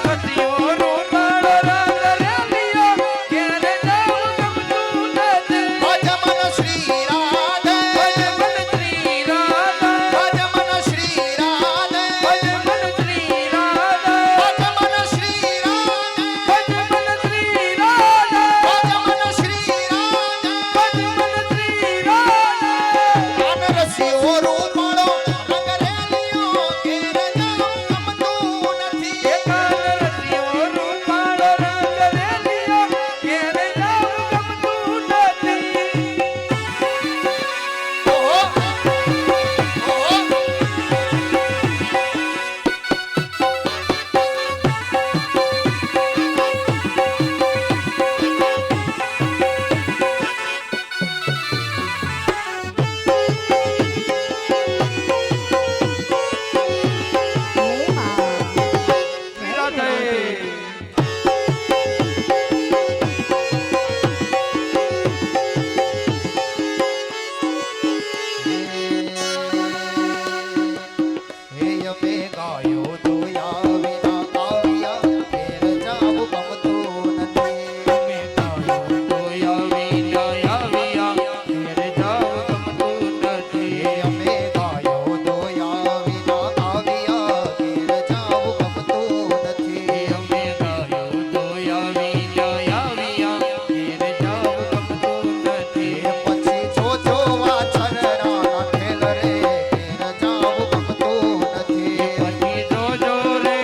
રસિયો રૂપાળો રંગ રેલિયો ઘેર જાવ ગમતું નથી ભજમન શ્રી રાધે ભજમન શ્રી રાધા ભજમન શ્રી રાધે ભજમન શ્રી રાધા ભજમન શ્રી રાધે ભજમન શ્રી રાધા ભજમન શ્રી રાધે ભજમન શ્રી રાધા માનરસિયો રૂપાળો રંગ રેલિયો ઘેર જાવું ગમતું નથી રસિયો રૂપાળો રંગ રેલિયો ઘેર જાવ ગમતું નથી ઓહો ઓહો હે માં રાધે હે અમે ગાયો દોયા વિના આવ્યા ઘેર જાવું ગમતું નથી અમે ગાયો દોયા વિના આવ્યા ઘેર જાવ ગમતું નથી હે અમે ગાયો દોયા વિના આવ્યા ઘેર જાવું ગમતું નથી અમે ગાયો દોયા વિના આવ્યા ઘેર જાવ ગમતું નથી હે પછી જોજો વાછરડાના ખેલ રે ઘેર જાવું ગમતું નથી પછી જોજો રે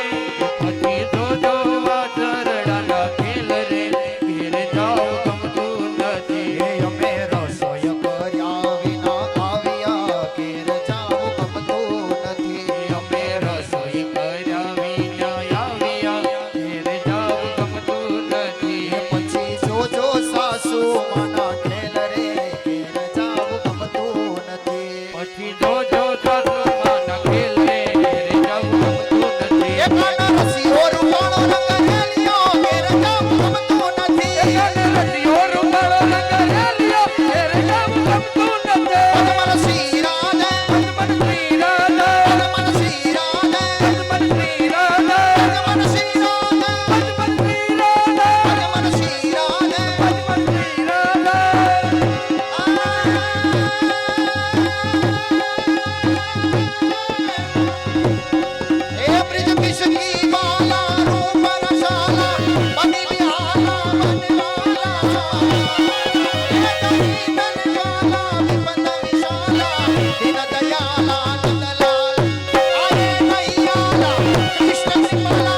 પછી જોજો વાછરડાના ખેલ રે ઘેર જાવ ગમતું નથી હે અમે રસોઈ કર્યા વિના આવ્યા ઘેર જાવું ગમતું નથી અમે રસોઈ કર્યા વિના આવ્યા ઘેર જાવ ગમતું નથી પછી જોજો સાસુ માના ખેલ રે ઘેર જાવું ગમતું નથી પછી જોજો સાસુમાના ખેલ રે ઘેર જાવ ગમતું નથી એ માનરસિયો રૂપાળો રંગ રેલિયો ઘેર જાવું ગમતું નથી રસિયો રૂપાળો રંગ રેલિયો ઘેર જાવ ગમતું નથી ભજમન શ્રી રાધે ભજમન શ્રી રાધા ભજમન શ્રી રાધે ભજમન શ્રી રાધા ભજમન શ્રી રાધે ભજમન શ્રી રાધા ભજમન શ્રી રાધે ભજમન શ્રી રાધા हे ब्रिज किसकी बाला रूप रसाला बनी बिहाला बनवाला हे कहीं तनवाला विपद विशाला दिन दयाला नंदलाल अरे नैयाला कृष्ण कृपला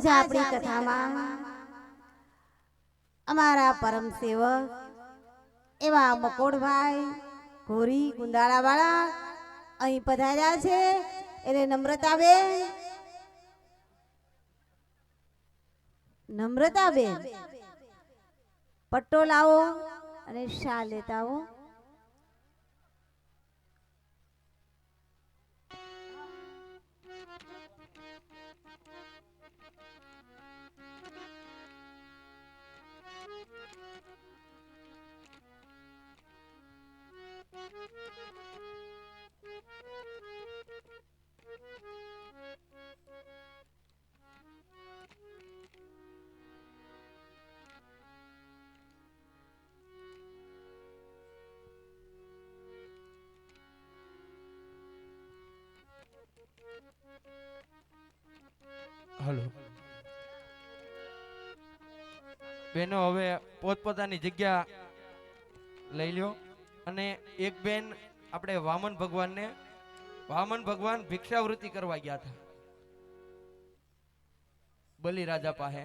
આજ આપણી કથામાં અમારા પરમ સેવક એવા મકોડભાઈ ઘોરી ગુંદાળાવાળા અહીં પધાર્યા છે. એટલે નમ્રતાબેન પટ્ટો લાવો અને શા લેતા આવો. હલો બેનો, હવે પોતપોતાની જગ્યા લઈ લ્યો. અને એક બેન આપણે વામન ભગવાન ભિક્ષાવૃત્તિ કરવા ગયા હતા બલિરાજા પાસે.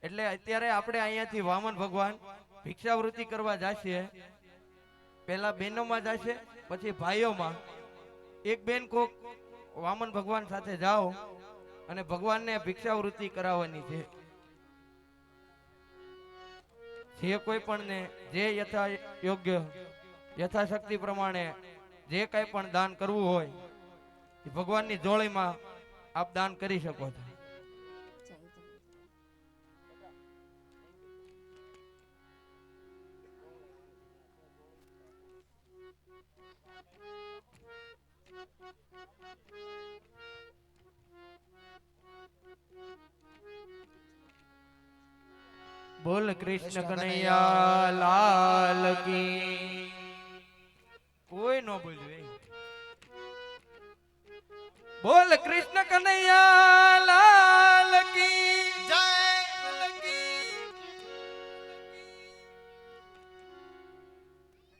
એટલે અત્યારે આપણે અહીંયાથી વામન ભગવાન ભિક્ષાવૃત્તિ કરવા જશે. પહેલા બહેનોમાં જશે, પછી ભાઈઓમાં. એક બેન કોક વામન ભગવાન સાથે જાઓ અને ભગવાનને ભિક્ષાવૃત્તિ કરાવવાની છે. જે કોઈ પણ ને જે યથા યોગ્ય યથાશક્તિ પ્રમાણે જે કંઈ પણ દાન કરવું હોય એ ભગવાનની જોડીમાં આપ દાન કરી શકો છો. બોલ કૃષ્ણ કનૈયા લાલ કી. કોઈ ન બોલ્યું. બોલ કૃષ્ણ કનૈયા લાલ કી જય.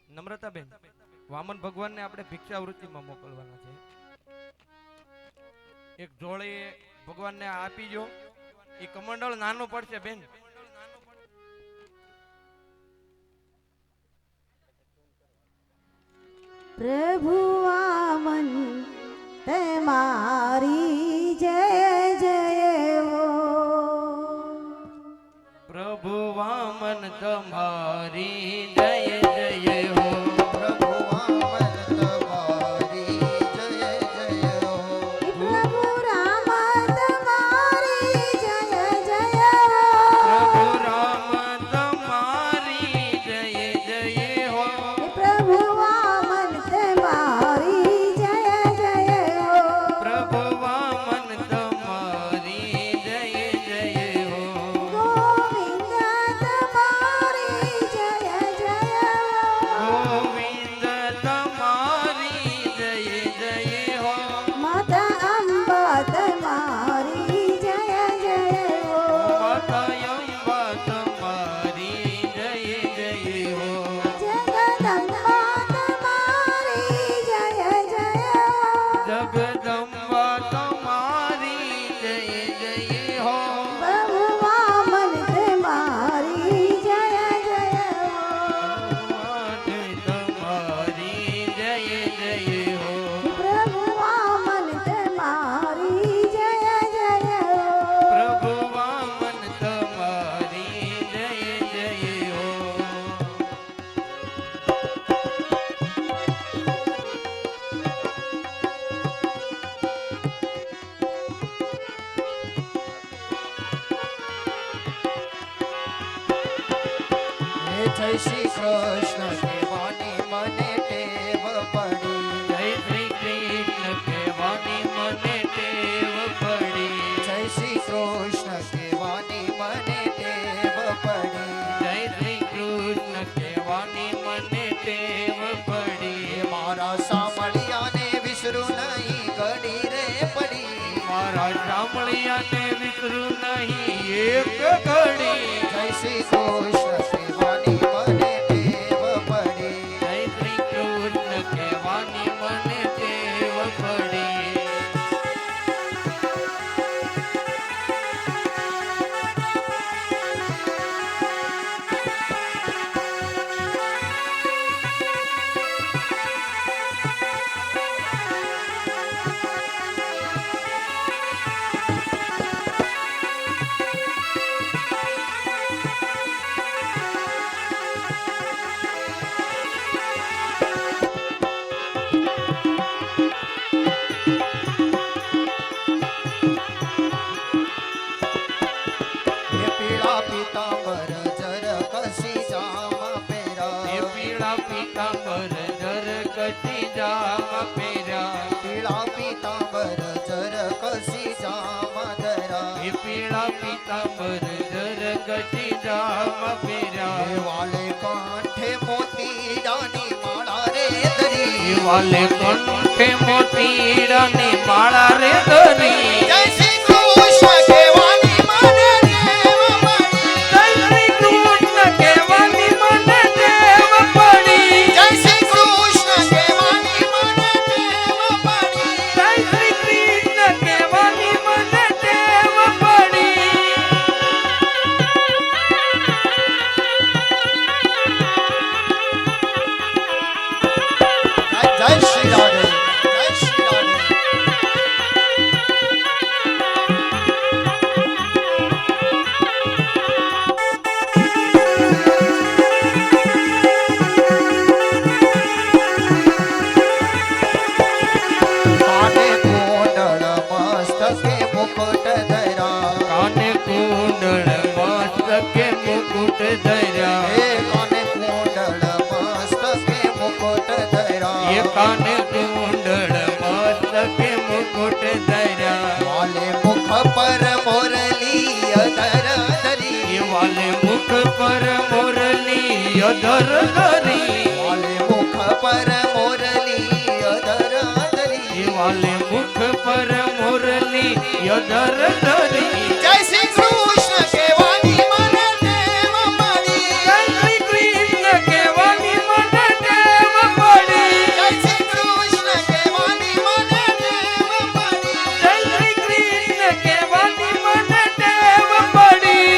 નમ્રતાબેન, વામન ભગવાનને આપણે ભિક્ષાવૃત્તિમાં મોકલવાના છે. એક જોડી ભગવાનને આપી જો. એ કમંડળ નાનું પડશે બેન. પ્રભુ વામન તમારી જય જય હો. પ્રભુ વામન તમારી જય જય હો. પ્રભુ વામન તમારી જય જય હો. પ્રભુ રામ તમારી જય જય હો. પ્રભુ રામ તમારી જય જય હો. પ્રભુ વામન તમારી જય જય હો. પ્રભુ વામન તમારી જય જય હો. ગોવિંદ તમારી જય જય હો. ગોવિંદ તમારી જય જય હો. માતા અંબા તમારી જય જય હો. માતા અંબા તમારી જય જય હો. જગદંબા તમારી જય જય હો. જગદંબા તમારી જય જય હો. પ્રભુ વામન તમારી જય જય હો. ભગવાન તમારી જય જય હો. પ્રભુ વામન તમારી જય જય હો. પ્રભુ વામન તમારી જય જય હો. હે જય શ્રી કૃષ્ણ કહેવાની મને ટેવ પડી. જય શ્રી કૃષ્ણ કહેવાની મને ટેવ પડી. જય શ્રી કૃષ્ણ કહેવાની મને ટેવ પડી. જય શ્રી કૃષ્ણ કહેવાની મને ટેવ પડી. મારા સામળિયાને વિસરું નહીં ઘડી રે પડી. મારા સાંભળિયાને વિસરું નહીં એક ઘડી. જય શ્રી કૃષ્ણ કહેવાની મને ટેવ પડી. જય શ્રી કૃષ્ણ કહેવાની મને ટેવ પડી. પીળા પીતાંબર જર કચી જામ પહેર્યા પીળા પીતાંબર જર કસી જામદરા એ પીળા પીતાંબર જર કચી જામ પહેર્યા વાલે કાંઠે મોતીડાની માળા રે ધરી વાલે કંઠે મોતીડાની માળા રે ધરી જય શ્રી કૃષ્ણ કહેવાની મને દેવ પડી જય શ્રી કૃષ્ણ કહેવાની મને દેવ પડી જય શ્રી કૃષ્ણ કહેવાની મને દેવ પડી જય શ્રી કૃષ્ણ કહેવાની મને દેવ પડી જય શ્રી રાધે જય શ્રી રાધે કાને કોંડળ મસ્તકે મુકુટ ધરા કાને કુંડળ મસ્તકે મુકુટ ધર્યા હે કાને કોંડળ મસ્તકે મુકુટ ધરા એ કાને કુંડળ મસ્તકે મુકુટ ધર્યા વાલે મુખ પર મોરલી અધર ધરી એ વાલે મુખ પર મોરલી અધર ધરી વાલે મુખ પર મોરલી અધર ધરી એ વાલે મુખ પર મોરલી અધર ધરી જય શ્રી કૃષ્ણ કહેવાની મને દેવ પડી જય શ્રી કૃષ્ણ કહેવાની મને દેવ પડી જય શ્રી કૃષ્ણ કહેવાની મને દેવ પડી જય શ્રી કૃષ્ણ કહેવાની મને દેવ પડી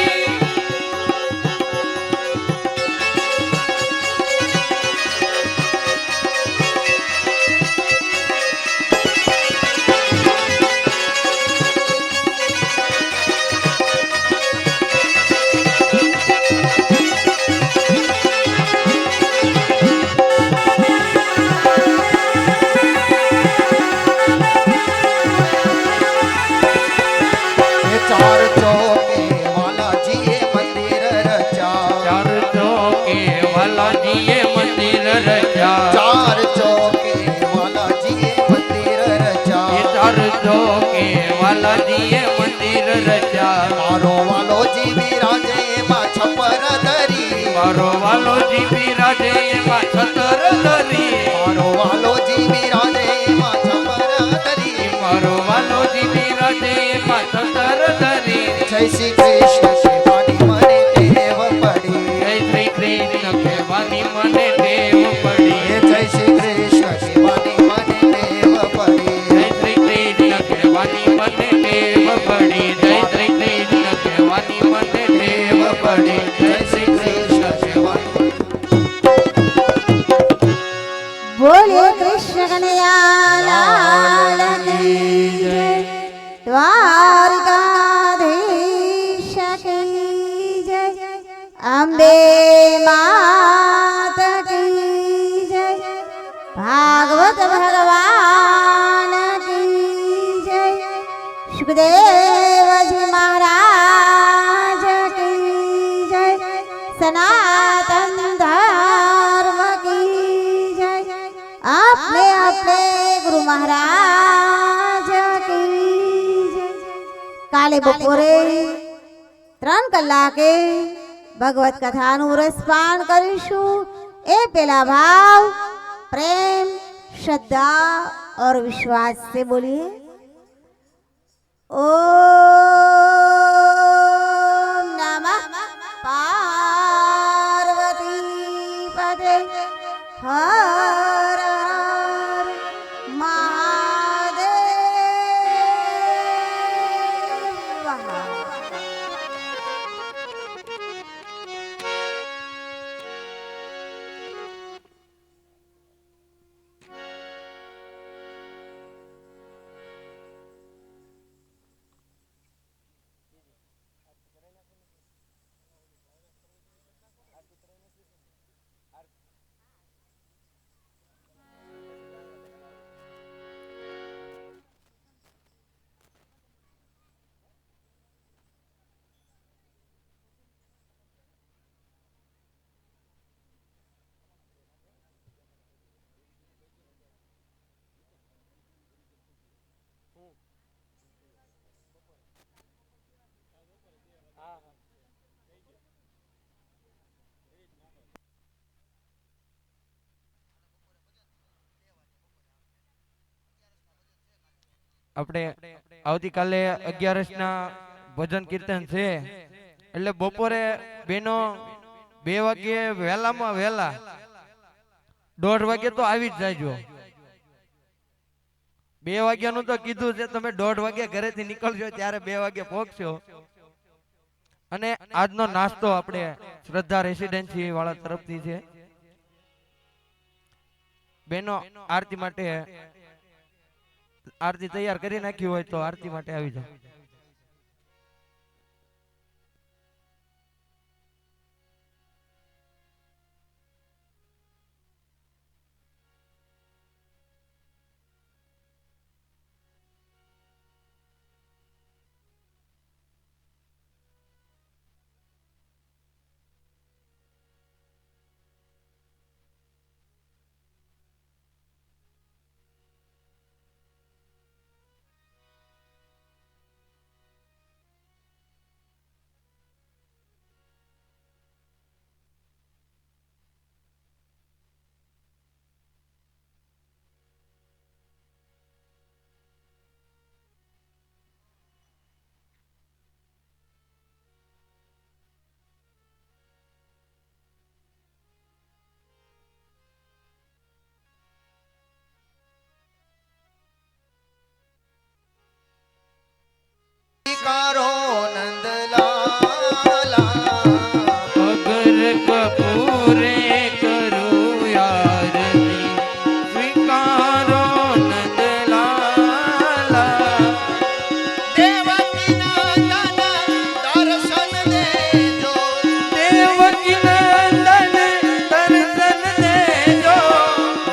એ ચાર ચોકે વાલાજીએ મંદિર રચ્યા ચાર ચોકે વાલાજીએ મંદિર રચ્યા ચાર ચોકે વાલાજીએ મંદિર એ રચ્યા ચાર ચોકે વાલાજીએ મંદિર રચ્યા મારો વાલોજી બિરાજે એમાં છપર ધરી મારો વાલોજી બિરાજે એમાં છતર ધરી મારો વાલોજી બિરાજે એમાં છપર ધરી મારો વાલોજી બિરાજે એમાં છતર ધરી જય શ્રી કૃષ્ણ કહેવાની મને ટેવ પડી જય શ્રી કૃષ્ણ કહેવાની મને ટેવ પડી હે જય શ્રી કૃષ્ણ કહેવાની મને ટેવ પડી જય શ્રી કૃષ્ણ કહેવાની મને ટેવ પડી જય શ્રી કૃષ્ણ કહેવાની મને ટેવ પડી જય શ્રી કૃષ્ણ કહેવાની બોલે કૃષ્ણ કનૈયા લાલ કી જય દ્વારકાધીશ કી જય અંબે માત કી જય ભાગવત ભગવાન કી જય સુખદેવજી મહારાજ કી જય સનાતન ધર્મ કી જય આપને આપને ગુરુ મહારાજ કી જય કાલે બપોરે 3 કલાકે ભગવત કથાનું રસપાન કરીશું એ પેલા ભાવ प्रेम श्रद्धा और विश्वास से बोलिए ओम नमः पार्वती पते हर हर महादेव। આપણે આવતીકાલે 11 ના ભજન કીર્તન છે એટલે બપોરે બેનો 2 વાગ્યે વહેલામાં વહેલા 1:30 વાગે તો આવી જ જાયજો. 2 વાગ્યાનું તો કીધું છે, તમે 1:30 વાગે ઘરેથી નીકળજો ત્યારે 2 વાગે પહોંચશો. અને આજનો નાસ્તો આપણે શ્રદ્ધા રેસિડેન્સી વાળા તરફથી છે. બેનો આરતી માટે આરતી તૈયાર કરી નાખી હોય તો આરતી માટે આવી જાઓ. સ્વીકારો નંદલાલા અગર કપૂરે કરું આરતી સ્વીકારો નંદલાલા દેવકી નંદન દર્શન દેજો દેવકી નંદન દર્શન દેજો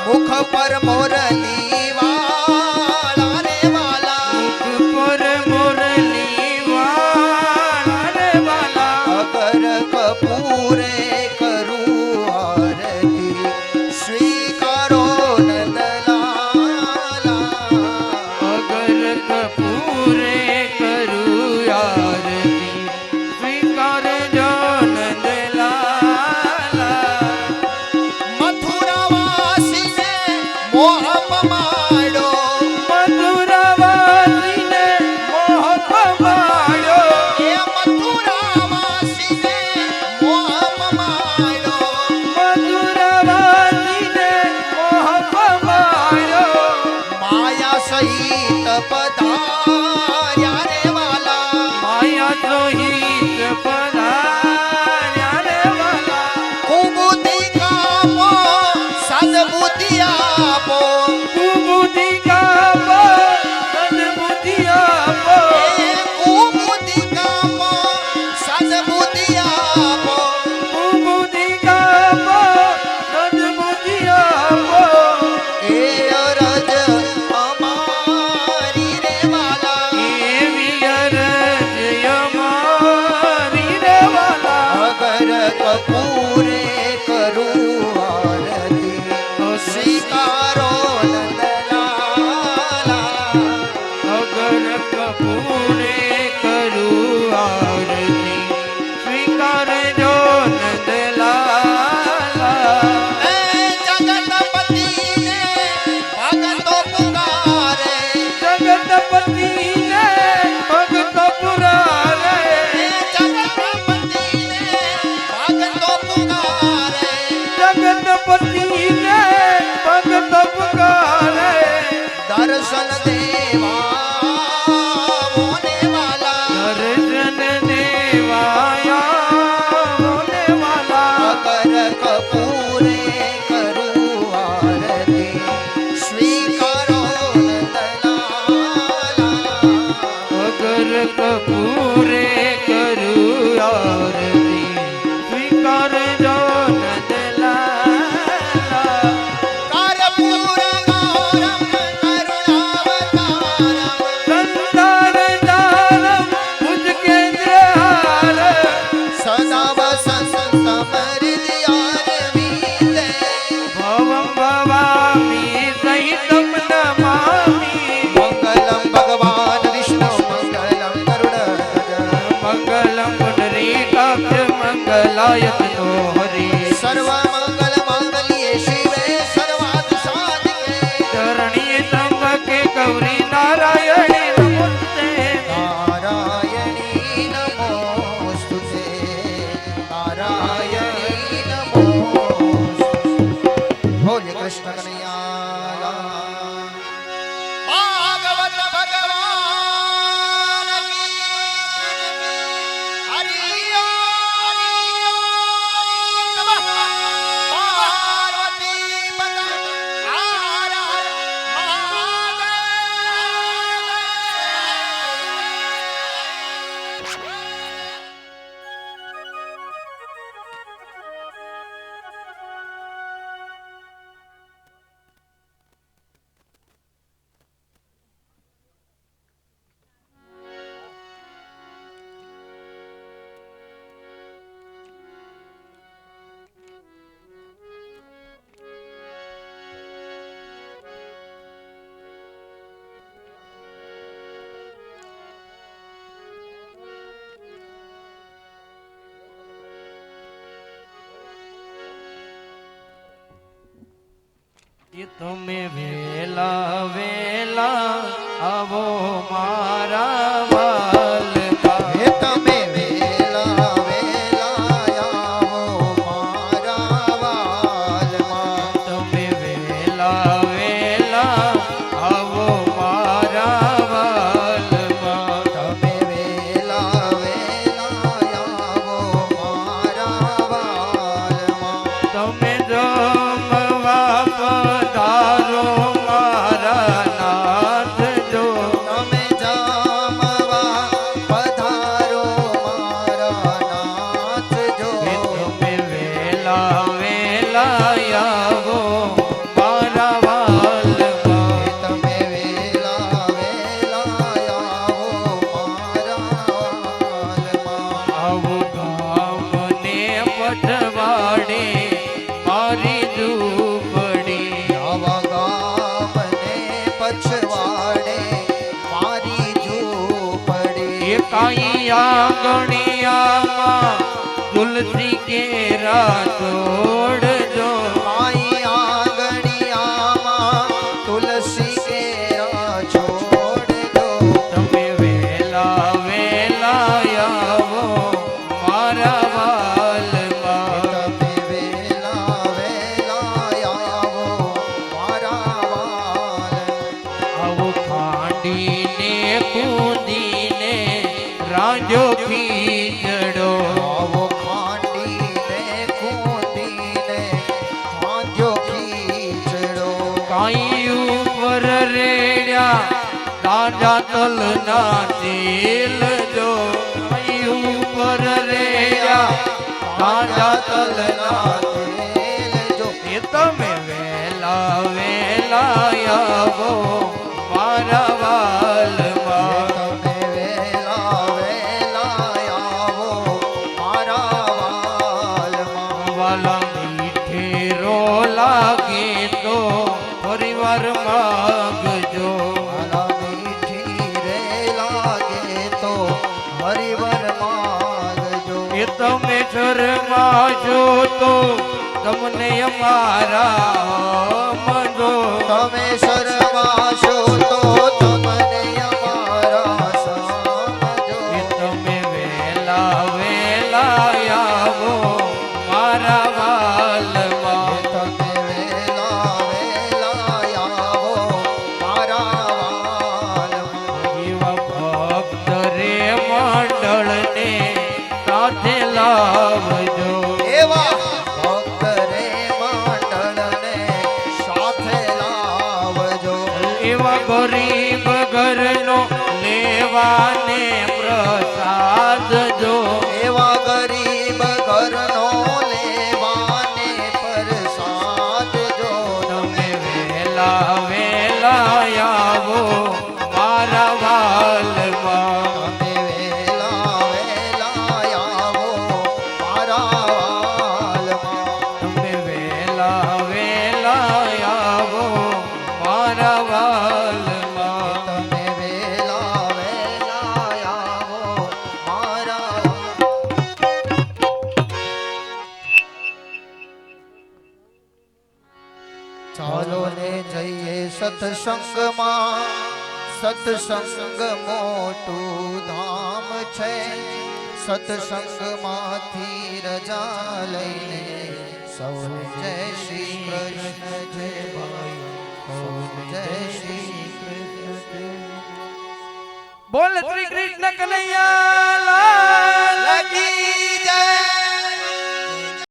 મુખ પર મોરલી વાળા રે વાલા મુખ પર મુરલી વાળા રે વાલા અગર કપૂરે કરું આરતી સ્વીકારો નંદલાલા અગર કપૂરે કરું આરતી સ્વીકારજો નંદલાલા મથુરાવાસીને મોહ પમાડો મથુરાવાસીને મોહ પમાડ્યો એ મથુરાવાસીને મોહ પમાડો મથુરાવાસીને મોહ પમાડ્યો માયા સહિત પધાર્યા રે વાલા માયા સહિત પધાર્યા રે વાલા કુબુદ્ધિ કાપો સદબુદ્ધિ આપો કુબુદ્ધિ કાપો સદબુદ્ધિ આપો એ કુબુદ્ધિ કાપો સદબુદ્ધિ આપો કુબુદ્ધિ કાપો સદબુદ્ધિ આપો એ અરજ અમારી રે વાલા એવી અરજ અમારી રે વાલા અગર કપૂરે કરું આરતી સ્વીકારો નંદલાલા અગર કપૂરે કરું આરતી સ્વીકારજો નંદલાલા એ જગતપતિને ભગતો પુકારે જગતપતિને ભક્તો પુરારે એ જગતપતિને ભગતો પુકારે જગતપતિને ભક્તો પુકારે દર્શન દેવા મોને વાલા દર્શન દેવાયા મોને વાલા અગર કપૂરે કરું આરતી સ્વીકારો નંદલાલા અગર કપૂરે કરું આરતી સ્વીકારજો નંદલાલા કર્પૂર ગૌરમ કરુણાવતારમ સંસાર તારમ ભુજ કેન્દ્રહાર સદા વસંત સમરિદ્યારવીતે ભવમ ભવામી સહિતમ નમામી મંગલમ ભગવાન વિષ્ણુ મંગલમ ગરુડધજ મંગલમ પુંડરીકાક્ષ મંગલાયતનો હરિ સર્વ મંગલ માંગલ્યે શિવે સર્વાર્થ સાધિકે ચરણીએ ત્રંબકે ગૌરી નારાયણી કૃષ્ણ કનૈયા ભાગવત ભગવાન કી હરિ પાર્વતી પદ હર હર એ તમે વેલા વેલા આવો મારા વાલકા હે તમે વેલા વેલા આવો મારા વાલમાં તમે વેલા વેલા આવો મારા વાલમાં તમે વેલા વેલા આવો મારા વાલમાં તમે જમવા પધારો મારા નાથ જો તમે જમવા પધારો મારા નાથ જો એ તમે વેલા વેલા આવો મારા વાલમાં તમે વેલા વેલા આવો મારા વાલમાં આવું ગામને પટવાડે મારી ઝૂંપડી આવા ગામને પછવાડે મારી ઝૂંપડી એ કાંઈ આંગણિયામાં તુલસી કેરા તોડજો માઈ આંગણિયામાં તુલસી કેરા છોડજો તમે વેલા વેલા આવો મારા વાલમાં તમે વેલા વેલા આવો મારા વાલ આવો ખાંડીને કૂદીને રાંજો ખીચડો આવો ખાંડીને કૂદીને ખાંજો ખીચડો કાંઈ ઉપર રેડ્યા તાજા તલના તેલ જો કાંઈ ઉપર રેડ્યા તાજા તલના તેલ જો એ તમે વેલા વેલા આવો મારા વાલમાં તમે વેલા વેલા આવો મારા વાલમાં વાલા મીઠેરો લાગે તો પરિવાર માગજો મારા મીઠી રે લાગે તો હરિવર માગજો એ તમે શરમાશો તો તમને અમારા મજો તમે શરમાશો તો તમને અમારા સમજો એ તમે વેલા વેલા આવો મારા વાલમાં તમે વેલા વેલા આવો મારા વાલમાં એવા ભક્ત રે મંડળને સાથે લાવજો એવા ભક્ત રે મંડળને સાથે લાવજો એવા ગરીબ ઘરનો લેવાને પ્રસાદ જો એવા ગરીબ ઘરનો લેવાને પ્રસાદ જો તમે વેલા વેલા આવો મારા વાલમાં તમે વેલા વેલા આવો મારા વાલમાં તમે વેલા વેલા આવો મારા વાલમાં તમે વેલા વેલા આવો મારા ચાલો ને જઈએ સત્સંગમાં સત્સંગ મોટું ધામ છે સત્સંગમાંથી રજા લઈને સૌને જય શ્રી કૃષ્ણ જય ભાઈ સૌને જય શ્રી કૃષ્ણ બોલ શ્રી કૃષ્ણ કનૈયા લાલ